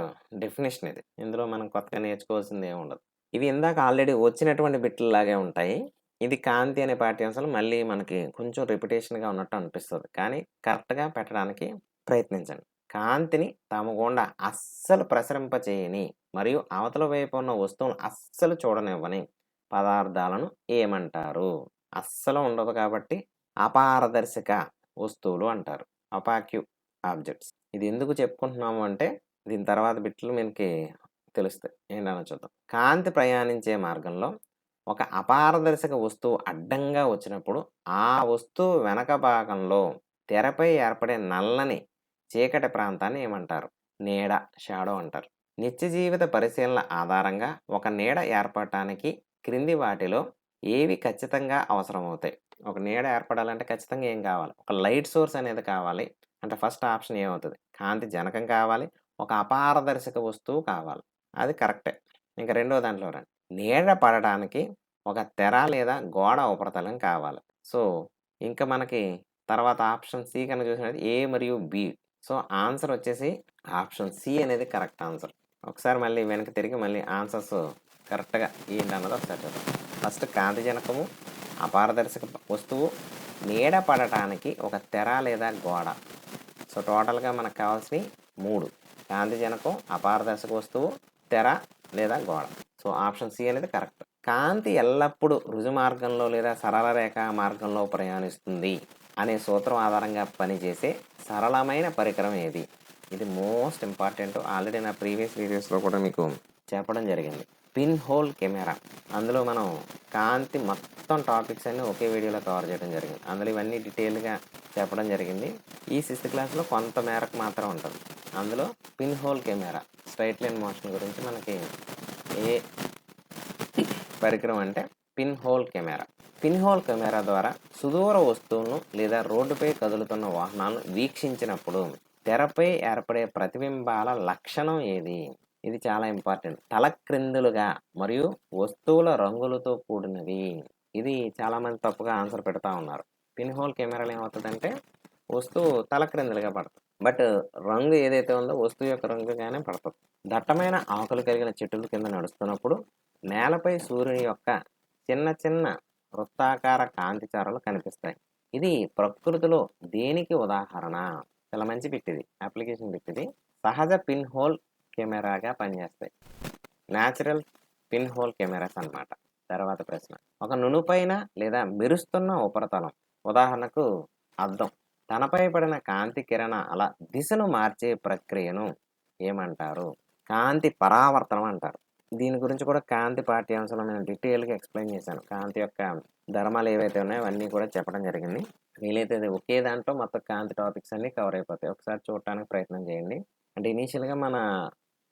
డెఫినిషన్ ఇది. ఇందులో మనం కొత్తగా నేర్చుకోవాల్సింది ఏముండదు. ఇవి ఇందాక ఆల్రెడీ వచ్చినటువంటి బిట్లలాగే ఉంటాయి. ఇది కాంతి అనే పాఠ్యాంశాలు మళ్ళీ మనకి కొంచెం రిపిటేషన్‌గా ఉన్నట్టు అనిపిస్తది. కానీ కరెక్ట్‌గా పెట్టడానికి ప్రయత్నించండి. కాంతిని తమ గుండా అస్సలు ప్రసరింపచేయని మరియు అవతల వైపు ఉన్న వస్తువులను అస్సలు చూడనివ్వని పదార్థాలను ఏమంటారు? అస్సలు ఉండదు కాబట్టి అపారదర్శక వస్తువులు అంటారు. అపాక్యూ ఆబ్జెక్ట్స్. ఇది ఎందుకు చెప్పుకుంటున్నాము అంటే దీని తర్వాత బిట్లు మనకి తెలుస్తాయి. ఏంటనో చూద్దాం. కాంతి ప్రయాణించే మార్గంలో ఒక అపారదర్శక వస్తువు అడ్డంగా వచ్చినప్పుడు ఆ వస్తువు వెనక భాగంలో తెరపై ఏర్పడే నల్లని చీకటి ప్రాంతాన్ని ఏమంటారు? నీడ, షాడో అంటారు. నిత్య జీవిత పరిశీలన ఆధారంగా ఒక నీడ ఏర్పడటానికి క్రింది వాటిలో ఏవి ఖచ్చితంగా అవసరమవుతాయి? ఒక నీడ ఏర్పడాలంటే ఖచ్చితంగా ఏం కావాలి? ఒక లైట్ సోర్స్ అనేది కావాలి. అంటే ఫస్ట్ ఆప్షన్ ఏమవుతది? కాంతి జనకం కావాలి. ఒక అపారదర్శక వస్తువు కావాలి. అది కరెక్టే. ఇంక రెండో దాంట్లో రండి. నీడ పడడానికి ఒక తెర లేదా గోడ ఉపరితలం కావాలి. సో, ఇంక మనకి తర్వాత ఆప్షన్ సి కనుక చూసినట్లయితే ఏ మరియు బి. సో, ఆన్సర్ వచ్చేసి ఆప్షన్ సి అనేది కరెక్ట్ ఆన్సర్. ఒకసారి మళ్ళీ వెనక్కి తిరిగి మళ్ళీ ఆన్సర్స్ కరెక్ట్‌గా ఏంటన్నది ఒకసారి చూద్దాం. ఫస్ట్ కాంతి జనకము, అపారదర్శక వస్తువు, నీడ పడటానికి ఒక తెర లేదా గోడ. సో, టోటల్‌గా మనకు కావాల్సినయి 3. కాంతి జనకం, అపారదర్శక వస్తువు, తెర లేదా గోడ. సో, ఆప్షన్ సి అనేది కరెక్ట్. కాంతి ఎల్లప్పుడూ రుజు మార్గంలో లేదా సరళ రేఖా మార్గంలో ప్రయాణిస్తుంది అనే సూత్రం ఆధారంగా పనిచేసే సరళమైన పరికరం ఏది? ఇది మోస్ట్ ఇంపార్టెంట్. ఆల్రెడీ నా ప్రీవియస్ వీడియోస్‌లో కూడా మీకు చెప్పడం జరిగింది. Pin hole camera. అందులో మనం కాంతి మొత్తం టాపిక్స్ అన్నీ ఒకే వీడియోలో కవర్ చేయడం జరిగింది. అందులో ఇవన్నీ డీటెయిల్‌గా చెప్పడం జరిగింది. ఈ 6th క్లాస్‌లో కొంత మేరకు మాత్రం ఉంటుంది. అందులో pin hole camera, straight line motion గురించి మనకి ఏ పరికరం అంటే pin hole camera. Pin hole camera ద్వారా సుదూర వస్తువులను లేదా రోడ్డుపై కదులుతున్న వాహనాలను వీక్షించినప్పుడు తెరపై ఏర్పడే ప్రతిబింబాల లక్షణం ఏది? ఇది చాలా ఇంపార్టెంట్. తలక్రిందులుగా మరియు వస్తువుల రంగులతో కూడినవి. ఇది చాలామంది తప్పుగా ఆన్సర్ పెడతా ఉన్నారు. పిన్ హోల్ కెమెరాలో ఏమవుతుందంటే వస్తువు తలక్రిందులుగా పడుతుంది. బట్ రంగు ఏదైతే ఉందో వస్తువు యొక్క రంగుగానే పడుతుంది. దట్టమైన ఆకులు కలిగిన చెట్టుల కింద నడుస్తున్నప్పుడు నేలపై సూర్యుని యొక్క చిన్న చిన్న వృత్తాకార కాంతి చారలు కనిపిస్తాయి. ఇది ప్రకృతిలో దేనికి ఉదాహరణ? చాలా మంచి బిట్ ఇది. అప్లికేషన్ బిట్ ఇది. సహజ పిన్ హోల్ కెమెరాగా పనిచేస్తాయి. న్యాచురల్ పిన్ హోల్ కెమెరాస్ అన్నమాట. తర్వాత ప్రశ్న. ఒక నునుపైన లేదా మెరుస్తున్న ఉపరితలం ఉదాహరణకు అద్దం తనపై పడిన కాంతి కిరణాల దిశను మార్చే ప్రక్రియను ఏమంటారు? కాంతి పరావర్తనం అంటారు. దీని గురించి కూడా కాంతి పాఠ్యాంశంలో నేను డీటెయిల్‌గా ఎక్స్‌ప్లెయిన్ చేశాను. కాంతి యొక్క ధర్మాలు ఏవైతే ఉన్నాయో అవన్నీ కూడా చెప్పడం జరిగింది. వీలైతే అది ఒకే దాంట్లో మొత్తం కాంతి టాపిక్స్ అన్నీ కవర్ అయిపోతాయి. ఒకసారి చూడటానికి ప్రయత్నం చేయండి. అంటే ఇనీషియల్‌గా మన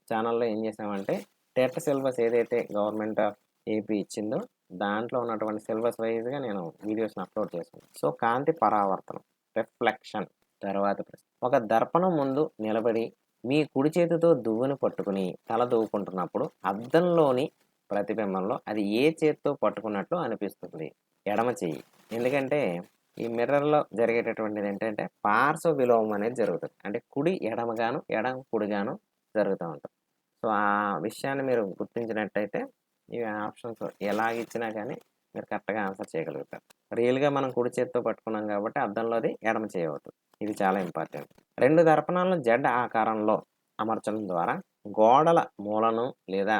ఛానల్‌లో ఏం చేసామంటే టెట్ సిలబస్ ఏదైతే గవర్నమెంట్ ఆఫ్ ఏపీ ఇచ్చిందో దాంట్లో ఉన్నటువంటి సిలబస్ వైజ్‌గా నేను వీడియోస్‌ని అప్‌లోడ్ చేశాను. సో, కాంతి పరావర్తనం, రిఫ్లెక్షన్. తర్వాత ప్రశ్న. ఒక దర్పణం ముందు నిలబడి మీ కుడి చేతితో దువ్వెన పట్టుకుని తల దువ్వుకుంటున్నప్పుడు అద్దంలోని ప్రతిబింబంలో అది ఏ చేత్తో పట్టుకున్నట్లు అనిపిస్తుంది? ఎడమ చెయ్యి. ఎందుకంటే ఈ మిర్రర్‌లో జరిగేటటువంటిది ఏంటంటే పార్శ్వ విలోమం అనేది జరుగుతది. అంటే కుడి ఎడమగాను, ఎడమ కుడిగాను జరుగుతా ఉంటది. సో, ఆ విషయాన్ని మీరు గుర్తించినట్టయితే ఈ ఆప్షన్స్ ఎలాగిచ్చినా కానీ మీరు కరెక్ట్‌గా ఆన్సర్ చేయగలుగుతారు. రియల్‌గా మనం కుడి చేత్తో పట్టుకున్నాం కాబట్టి అద్దంలోది ఎడమ చేయి అవుతది. ఇది చాలా ఇంపార్టెంట్. 2 దర్పణాలను జెడ్ ఆకారంలో అమర్చడం ద్వారా గోడల మూలను లేదా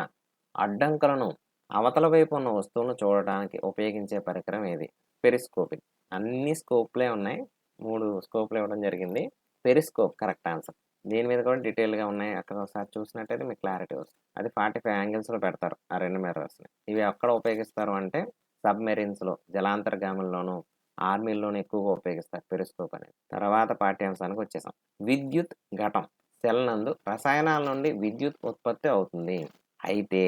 అడ్డంకులను అవతల వైపు ఉన్న వస్తువులను చూడడానికి ఉపయోగించే పరికరం ఏది? పెరిస్కోపిక్. అన్ని స్కోప్‌లే ఉన్నాయి. 3 స్కోప్‌లు ఇవ్వడం జరిగింది. Periscope correct answer. దీని మీద కూడా డీటెయిల్‌గా ఉన్నాయి. అక్కడ ఒకసారి చూసినట్టయితే మీకు క్లారిటీ వస్తుంది. అది 45 యాంగిల్స్‌లో పెడతారు ఆ 2 మిర్రర్స్‌ని. ఇవి ఎక్కడ ఉపయోగిస్తారు అంటే సబ్‌మెరైన్స్‌లో, జలాంతర్గాముల్లోను, ఆర్మీల్లోను ఎక్కువగా ఉపయోగిస్తారు పెరిస్కోప్ అనేది. తర్వాత పాఠ్యాంశానికి వచ్చేసాం. విద్యుత్ ఘటం సెల్ నందు రసాయనాల నుండి విద్యుత్ ఉత్పత్తి అవుతుంది. అయితే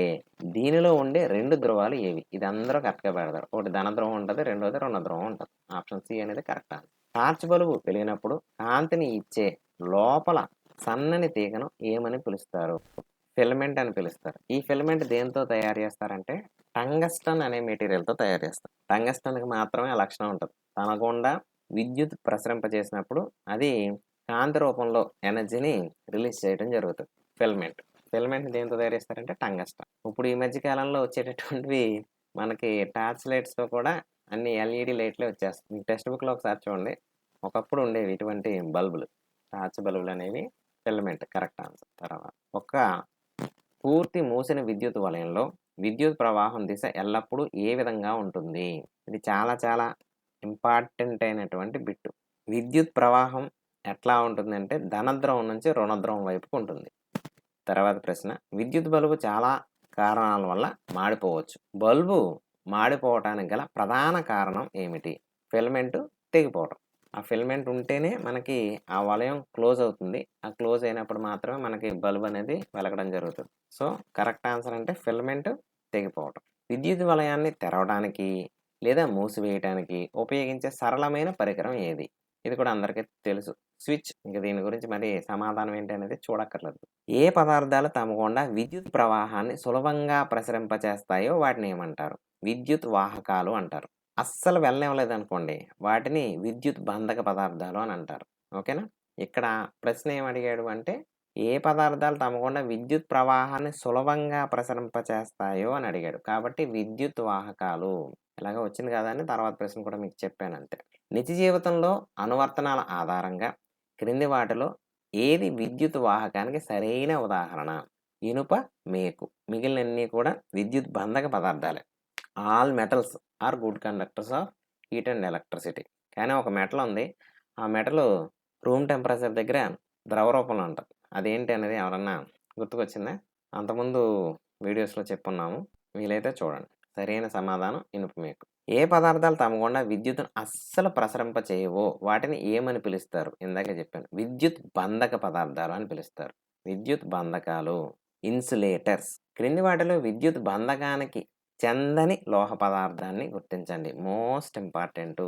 దీనిలో ఉండే 2 ధ్రువాలు ఏవి? ఇది అందరూ కరెక్ట్‌గా పెడతారు. ఒకటి ధన ధ్రువం ఉంటది. రెండోది రుణ ధ్రువం ఉంటది. ఆప్షన్ సి అనేది కరెక్ట్ ఆన్సర్. టార్చ్ బల్బు వెలిగినప్పుడు కాంతిని ఇచ్చే లోపల సన్నని తీగను ఏమని పిలుస్తారు? ఫిలమెంట్ అని పిలుస్తారు. ఈ ఫిలమెంట్ దేనితో తయారు చేస్తారంటే టంగస్టన్ అనే మెటీరియల్‌తో తయారు చేస్తారు. టంగస్టన్‌కి మాత్రమే ఆ లక్షణం ఉంటది. తన గుండా విద్యుత్ ప్రసరింపజేసినప్పుడు అది కాంతి రూపంలో ఎనర్జీని రిలీజ్ చేయడం జరుగుతది. ఫిలమెంట్. ఫిలమెంట్ దేనితో తయారు చేస్తారంటే టంగస్టన్. ఇప్పుడు ఈ మధ్య కాలంలో వచ్చేటటువంటివి మనకి టార్చ్ లైట్స్‌తో కూడా అన్ని ఎల్ఈడీ లైట్లే వచ్చేస్తాయి. మీ టెక్స్ట్ బుక్‌లో ఒకసారి చూడండి. ఒకప్పుడు ఉండేవి ఇటువంటి బల్బులు. టార్చ్ బల్బులనేవి ఫిలమెంట్ కరెక్ట్ ఆన్సర్. తర్వాత ఒక పూర్తి మూసిన విద్యుత్ వలయంలో విద్యుత్ ప్రవాహం దిశ ఎల్లప్పుడూ ఏ విధంగా ఉంటుంది? ఇది చాలా చాలా ఇంపార్టెంట్ అయినటువంటి బిట్టు. విద్యుత్ ప్రవాహం ఎట్లా ఉంటుందంటే ధనధ్రువం నుంచి రుణధ్రువం వైపుకు ఉంటుంది. తర్వాత ప్రశ్న. విద్యుత్ బల్బు చాలా కారణాల వల్ల మాడిపోవచ్చు. బల్బు మాడిపోవటానికి గల ప్రధాన కారణం ఏమిటి? ఫిలమెంట్ తెగిపోవటం. ఆ ఫిలమెంట్ ఉంటేనే మనకి ఆ వలయం క్లోజ్ అవుతుంది. ఆ క్లోజ్ అయినప్పుడు మాత్రమే మనకి బల్బ్ అనేది వెలగడం జరుగుతుంది. సో, కరెక్ట్ ఆన్సర్ అంటే ఫిలమెంట్ తెగిపోవటం. విద్యుత్ వలయాన్ని తెరవడానికి లేదా మూసివేయటానికి ఉపయోగించే సరళమైన పరికరం ఏది? ఇది కూడా అందరికీ తెలుసు. స్విచ్. ఇంక దీని గురించి మరి సమాధానం ఏంటి అనేది చూడక్కర్లేదు. ఏ పదార్థాలు తమ గుండా విద్యుత్ ప్రవాహాన్ని సులభంగా ప్రసరింపచేస్తాయో వాటిని ఏమంటారు? విద్యుత్ వాహకాలు అంటారు. అస్సలు వెళ్ళనివ్వలేదనుకోండి వాటిని విద్యుత్ బంధక పదార్థాలు అని అంటారు. ఓకేనా? ఇక్కడ ప్రశ్న ఏమడిగాడు అంటే ఏ పదార్థాలు తమ గుండా విద్యుత్ ప్రవాహాన్ని సులభంగా ప్రసరింపచేస్తాయో అని అడిగాడు. కాబట్టి విద్యుత్ వాహకాలు. ఇలాగ వచ్చింది కదా అని తర్వాత ప్రశ్న కూడా మీకు చెప్పాను అంతే. నిజ జీవితంలో అనువర్తనాల ఆధారంగా క్రింది వాటిలో ఏది విద్యుత్ వాహకానికి సరైన ఉదాహరణ? ఇనుప మేకు. మిగిలినన్నీ కూడా విద్యుత్ బంధక పదార్థాలే. All metals are good conductors of heat and electricity. కానీ ఒక మెటల్ ఉంది. ఆ మెటల్ రూమ్ టెంపరేచర్ దగ్గర ద్రవ రూపంలో ఉంటది. అదేంటి అనేది ఎవరన్నా గుర్తుకొచ్చిందా? అంతకుముందు వీడియోస్‌లో చెప్పున్నాము. వీలైతే చూడండి. సరైన సమాధానం ఇనుప మేకు. ఏ పదార్థాలు తమ గుండా విద్యుత్తును అస్సలు ప్రసరింపచేయవో వాటిని ఏమని పిలుస్తారు? ఇందాకే చెప్పాను. విద్యుత్ బంధక పదార్థాలు అని పిలుస్తారు. విద్యుత్ బంధకాలు. ఇన్సులేటర్స్. క్రింది వాటిలో విద్యుత్ బంధకానికి చెందని లోహ పదార్థాన్ని గుర్తించండి. Most important.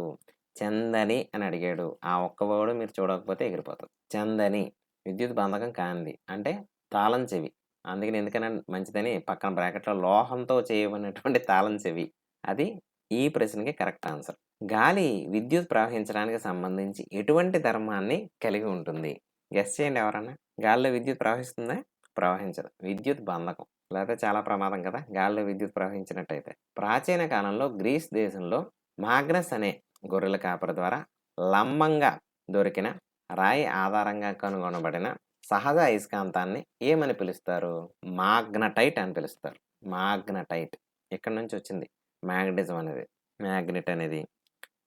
చెందని అని అడిగాడు. ఆ ఒక్క వర్డ్ మీరు చూడకపోతే ఎగిరిపోతది. చెందని. విద్యుత్ బంధకం కానిది. అంటే తాళం చెవి. అందుకని ఎందుకని మంచిదని పక్కన బ్రాకెట్‌లో లోహంతో చేయబడినటువంటి తాళం చెవి. అది ఈ ప్రశ్నకి కరెక్ట్ ఆన్సర్. గాలి విద్యుత్ ప్రవహించడానికి సంబంధించి ఎటువంటి ధర్మాన్ని కలిగి ఉంటుంది? గెస్ చేయండి ఎవరన్నా? గాలిలో విద్యుత్ ప్రవహిస్తుందా? ప్రవహించదు. విద్యుత్ బంధకం. లేకపోతే చాలా ప్రమాదం కదా! గాలిలో విద్యుత్ ప్రవహించినట్టయితే. ప్రాచీన కాలంలో గ్రీస్ దేశంలో మాగ్నస్ అనే గొర్రెల కాపరి ద్వారా లంబంగా దొరికిన రాయి ఆధారంగా కనుగొనబడిన సహజ అయస్కాంతాన్ని ఏమని పిలుస్తారు? మాగ్నటైట్ అని పిలుస్తారు. మాగ్నటైట్. ఇక్కడి నుంచి వచ్చింది మ్యాగ్నటిజం అనేది. మ్యాగ్నెట్ అనేది.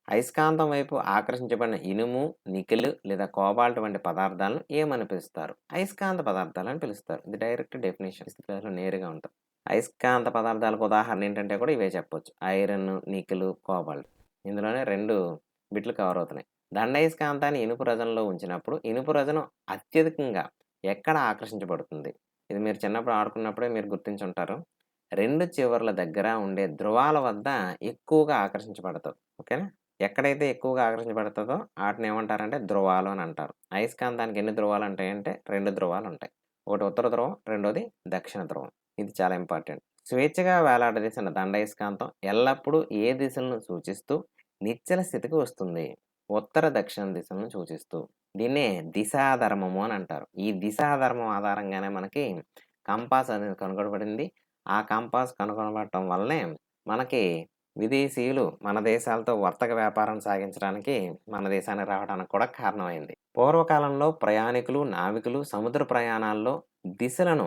అయస్కాంతం వైపు ఆకర్షించబడిన ఇనుము, నికెల్ లేదా కోబాల్ట్ వంటి పదార్థాలను ఏమని పిలుస్తారు? అయస్కాంత పదార్థాలు అని పిలుస్తారు. ఇది డైరెక్ట్ డెఫినిషన్. క్లాస్‌లో నేరుగా ఉంటది. అయస్కాంత పదార్థాలకు ఉదాహరణ ఏంటంటే కూడా ఇవే చెప్పొచ్చు. Iron, nickel, cobalt. ఇందులోనే 2 బిట్లు కవర్ అవుతున్నాయి. దండాయస్కాంతాన్ని ఇనుప రజంలో ఉంచినప్పుడు ఇనుప రజనం అత్యధికంగా ఎక్కడ ఆకర్షించబడుతుంది? ఇది మీరు చిన్నప్పుడు ఆడుకున్నప్పుడే మీరు గుర్తించుంటారు. 2 చివర్ల దగ్గర ఉండే ధ్రువాల వద్ద ఎక్కువగా ఆకర్షించబడతది. ఓకేనా? ఎక్కడైతే ఎక్కువగా ఆకర్షించబడతదో ఆటిని ఏమంటారంటే ధ్రువాలు అని అంటారు. అయస్కాంతానికి ఎన్ని ధ్రువాలు ఉంటాయంటే 2 ధ్రువాలు ఉంటాయి. ఒకటి ఉత్తర ధ్రువం, రెండోది దక్షిణ ధ్రువం. ఇది చాలా ఇంపార్టెంట్. స్వేచ్ఛగా వేలాడదీసిన దండాయస్కాంతం ఎల్లప్పుడూ ఏ దిశలను సూచిస్తూ నిశ్చల స్థితికి వస్తుంది? ఉత్తర, దక్షిణ దిశలను సూచిస్తూ. దీన్నే దిశాధర్మము అని అంటారు. ఈ దిశాధర్మం ఆధారంగానే మనకి కంపాస్ అనేది కనుగొనబడింది. ఆ కంపాస్ కనుగొనబడటం వల్లనే మనకి విదేశీయులు మన దేశాలతో వర్తక వ్యాపారం సాగించడానికి మన దేశానికి రావడానికి కూడా కారణమైంది. పూర్వకాలంలో ప్రయాణికులు, నావికులు సముద్ర ప్రయాణాల్లో దిశలను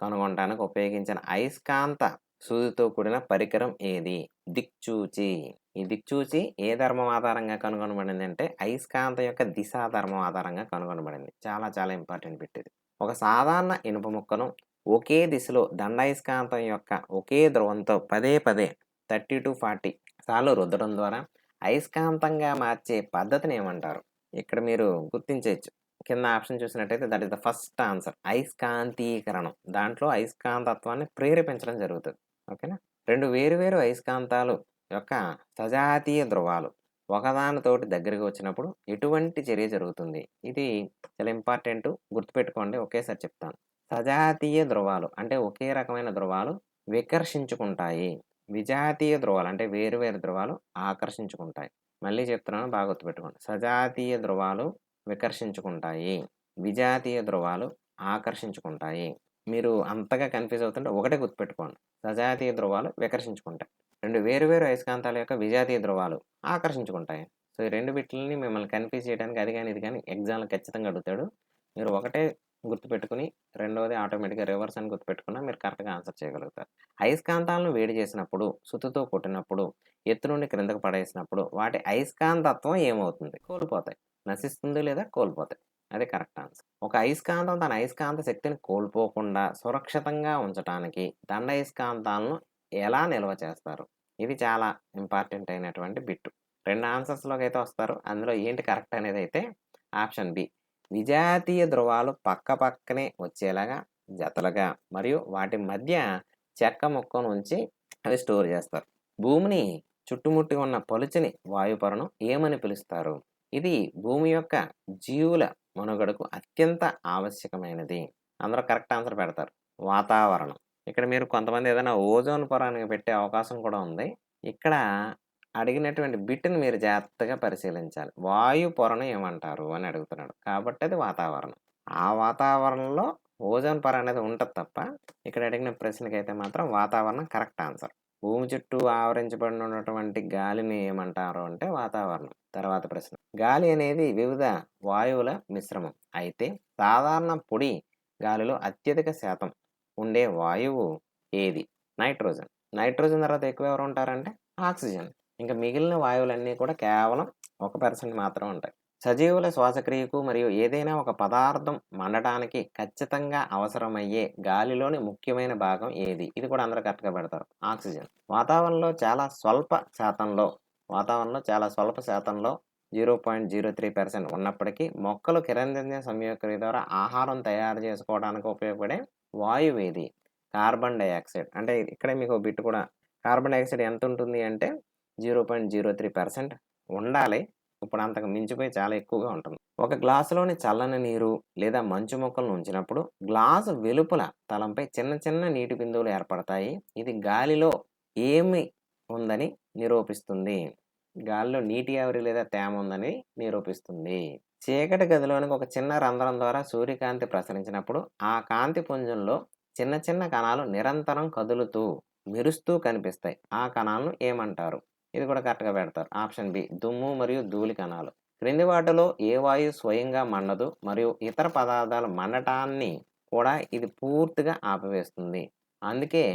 కనుగొనడానికి ఉపయోగించిన అయస్కాంత సూదితో కూడిన పరికరం ఏది? దిక్చూచి. ఈ దిక్చూచి ఏ ధర్మం ఆధారంగా కనుగొనబడింది అంటే అయస్కాంతం యొక్క దిశా ధర్మం ఆధారంగా కనుగొనబడింది. చాలా చాలా ఇంపార్టెంట్ బిట్ ఇది. ఒక సాధారణ ఇనుప ముక్కను ఒకే దిశలో దండాయస్కాంతం యొక్క ఒకే ధ్రువంతో పదే పదే 30-40 సార్లు రుద్దడం ద్వారా అయస్కాంతంగా మార్చే పద్ధతిని ఏమంటారు? ఇక్కడ మీరు గుర్తించవచ్చు. కింద ఆప్షన్ చూసినట్టయితే that is the first answer. అయస్కాంతీకరణం. దాంట్లో అయస్కాంతత్వాన్ని ప్రేరేపించడం జరుగుతుంది. ఓకేనా? 2 వేరు అయస్కాంతాలు యొక్క సజాతీయ ధ్రువాలు ఒకదానితోటి దగ్గరికి వచ్చినప్పుడు ఎటువంటి చర్య జరుగుతుంది? ఇది చాలా ఇంపార్టెంట్. గుర్తుపెట్టుకోండి. ఒకేసారి చెప్తాను. సజాతీయ ధ్రువాలు అంటే ఒకే రకమైన ధ్రువాలు వికర్షించుకుంటాయి. విజాతీయ ధ్రువాలు అంటే వేరు ధ్రువాలు ఆకర్షించుకుంటాయి. మళ్ళీ చెప్తున్నాను, బాగా గుర్తుపెట్టుకోండి. సజాతీయ ధ్రువాలు వికర్షించుకుంటాయి. విజాతీయ ధ్రువాలు ఆకర్షించుకుంటాయి. మీరు అంతగా కన్ఫ్యూజ్ అవుతుంటే ఒకటే గుర్తుపెట్టుకోండి. సజాతీయ ధ్రువాలు వికర్షించుకుంటాయి. 2 వేరు అయస్కాంతాల యొక్క విజాతీయ ధ్రువాలు ఆకర్షించుకుంటాయి. సో, ఈ 2 బిట్లని మిమ్మల్ని కన్ఫ్యూజ్ చేయడానికి అది గాని, ఇది గాని ఎగ్జామ్‌లో ఖచ్చితంగా అడుగుతాడు. మీరు ఒకటే గుర్తుపెట్టుకొని రెండోది ఆటోమేటిక్‌గా రివర్స్ అని గుర్తుపెట్టుకున్నా మీరు కరెక్ట్‌గా ఆన్సర్ చేయగలుగుతారు. అయస్కాంతాలను వేడి చేసినప్పుడు, సుత్తితో కొట్టినప్పుడు, ఎత్తు నుండి క్రిందకు పడేసినప్పుడు వాటి అయస్కాంతత్వం ఏమవుతుంది? కోల్పోతాయి. నశిస్తుంది లేదా కోల్పోతాయి. అది కరెక్ట్ ఆన్సర్. ఒక అయస్కాంతం తన అయస్కాంత శక్తిని కోల్పోకుండా సురక్షితంగా ఉంచటానికి దండాయస్కాంతాలను ఎలా నిల్వ చేస్తారు? ఇది చాలా ఇంపార్టెంట్ అయినటువంటి బిట్. 2 ఆన్సర్స్‌లోకి అయితే వస్తారు. అందులో ఏంటి కరెక్ట్ అనేది అయితే ఆప్షన్ బి. విజాతీయ ధ్రువాలు పక్కపక్కనే వచ్చేలాగా జతలుగా మరియు వాటి మధ్య చెక్క ముక్కను ఉంచి అవి స్టోర్ చేస్తారు. భూమిని చుట్టుముట్టి ఉన్న పలుచని వాయుపొరను ఏమని పిలుస్తారు? ఇది భూమి యొక్క జీవుల మనుగడకు అత్యంత ఆవశ్యకమైనది. అందరూ కరెక్ట్ ఆన్సర్ పెడతారు. వాతావరణం. ఇక్కడ మీరు కొంతమంది ఏదైనా ఓజోన్ పొరానికి పెట్టే అవకాశం కూడా ఉంది. ఇక్కడ అడిగినటువంటి బిట్‌ని మీరు జాగ్రత్తగా పరిశీలించాలి. వాయు పొరను ఏమంటారు అని అడుగుతున్నాడు. కాబట్టి అది వాతావరణం. ఆ వాతావరణంలో ఓజోన్ పొర అనేది ఉంటది తప్ప, ఇక్కడ అడిగిన ప్రశ్నకైతే మాత్రం వాతావరణం కరెక్ట్ ఆన్సర్. భూమి చుట్టూ ఆవరించబడి ఉన్నటువంటి గాలిని ఏమంటారు అంటే వాతావరణం. తర్వాత ప్రశ్న. గాలి అనేది వివిధ వాయువుల మిశ్రమం. అయితే సాధారణ పొడి గాలిలో అత్యధిక శాతం ఉండే వాయువు ఏది? నైట్రోజన్. నైట్రోజన్ తర్వాత ఎక్కువ ఎవరు ఉంటారంటే ఆక్సిజన్. ఇంకా మిగిలిన వాయువులన్నీ కూడా కేవలం 1% మాత్రం ఉంటాయి. సజీవుల శ్వాసక్రియకు మరియు ఏదైనా ఒక పదార్థం మండటానికి ఖచ్చితంగా అవసరమయ్యే గాలిలోని ముఖ్యమైన భాగం ఏది? ఇది కూడా అందరూ కరెక్ట్‌గా పెడతారు. ఆక్సిజన్. వాతావరణంలో చాలా స్వల్ప శాతంలో 0.03% ఉన్నప్పటికీ మొక్కలు కిరణజన్య సంయోగక్రియ ద్వారా ఆహారం తయారు చేసుకోవడానికి ఉపయోగపడే వాయువు ఏది? Carbon dioxide. అంటే ఇక్కడే మీకు బిట్ కూడా. కార్బన్ డయాక్సైడ్ ఎంత ఉంటుంది అంటే 0.03% ఉండాలి. ఇప్పుడు అంతకు మించిపోయి చాలా ఎక్కువగా ఉంటుంది. ఒక గ్లాసులోని చల్లని నీరు లేదా మంచు ముక్కలను ఉంచినప్పుడు గ్లాసు వెలుపల తలంపై చిన్న చిన్న నీటి బిందువులు ఏర్పడతాయి. ఇది గాలిలో ఏమి ఉందని నిరూపిస్తుంది? గాలిలో నీటి ఆవిరి లేదా తేమ ఉందని నిరూపిస్తుంది. చీకటి గదిలోనికి ఒక చిన్న రంధ్రం ద్వారా సూర్యకాంతి ప్రసరించినప్పుడు ఆ కాంతి పుంజంలో చిన్న చిన్న కణాలు నిరంతరం కదులుతూ మెరుస్తూ కనిపిస్తాయి. ఆ కణాలను ఏమంటారు? ఇది కూడా కరెక్ట్‌గా పెడతారు. Option B. దుమ్ము మరియు ధూళి కణాలు. క్రింది వాటిలో ఏ వాయువు స్వయంగా మండదు మరియు ఇతర పదార్థాలు మండటాన్ని కూడా ఇది పూర్తిగా ఆపివేస్తుంది. అందుకే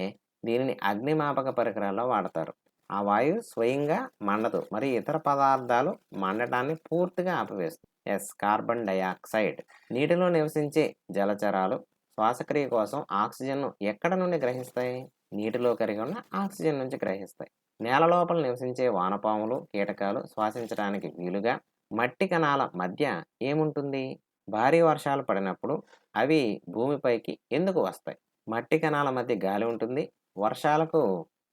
దీనిని అగ్నిమాపక పరికరాల్లో వాడతారు. ఆ వాయువు స్వయంగా మండదు మరియు ఇతర పదార్థాలు మండటాన్ని పూర్తిగా ఆపివేస్తుంది. Yes, carbon dioxide. నీటిలో నివసించే జలచరాలు శ్వాసక్రియ కోసం ఆక్సిజన్ను ఎక్కడ నుండి గ్రహిస్తాయి? నీటిలో కరిగి ఉన్న ఆక్సిజన్ నుంచి గ్రహిస్తాయి. నేల లోపల నివసించే వానపాములు, కీటకాలు శ్వాసించడానికి వీలుగా మట్టి కణాల మధ్య ఏముంటుంది? భారీ వర్షాలు పడినప్పుడు అవి భూమిపైకి ఎందుకు వస్తాయి? మట్టి కణాల మధ్య గాలి ఉంటుంది. వర్షాలకు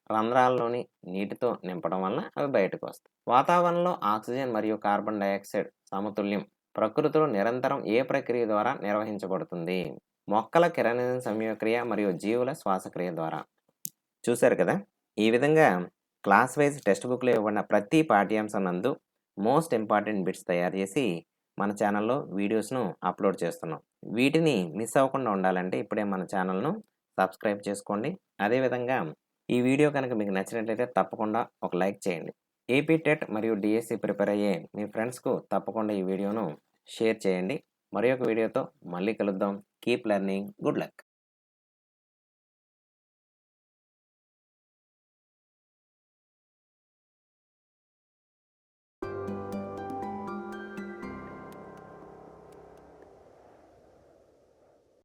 రంధ్రాల్లోని నీటితో నింపడం వలన అవి బయటకొస్తాయి. వాతావరణంలో ఆక్సిజన్ మరియు కార్బన్ డయాక్సైడ్ సమతుల్యం ప్రకృతిలో నిరంతరం ఏ ప్రక్రియ ద్వారా నిర్వహించబడుతుంది? మొక్కల కిరణజన్య సంయోగక్రియ మరియు జీవుల శ్వాసక్రియ ద్వారా. చూశారు కదా! ఈ విధంగా క్లాస్ వైజ్ టెక్స్ట్ బుక్‌లో ఇవ్వబడిన ప్రతి పాఠ్యాంశం నందు మోస్ట్ ఇంపార్టెంట్ బిట్స్ తయారు చేసి మన ఛానల్‌లో వీడియోస్‌ను అప్‌లోడ్ చేస్తున్నాం. వీటిని మిస్ అవ్వకుండా ఉండాలంటే ఇప్పుడే మన ఛానల్‌ను సబ్స్క్రైబ్ చేసుకోండి. అదేవిధంగా ఈ వీడియో కనుక మీకు నచ్చినట్లయితే తప్పకుండా ఒక లైక్ చేయండి. ఏపీ టెట్ మరియు డీఎస్సీ ప్రిపేర్ అయ్యే మీ ఫ్రెండ్స్‌కు తప్పకుండా ఈ వీడియోను షేర్ చేయండి. మరి ఒక వీడియోతో మళ్ళీ కలుద్దాం. Keep learning. Good luck.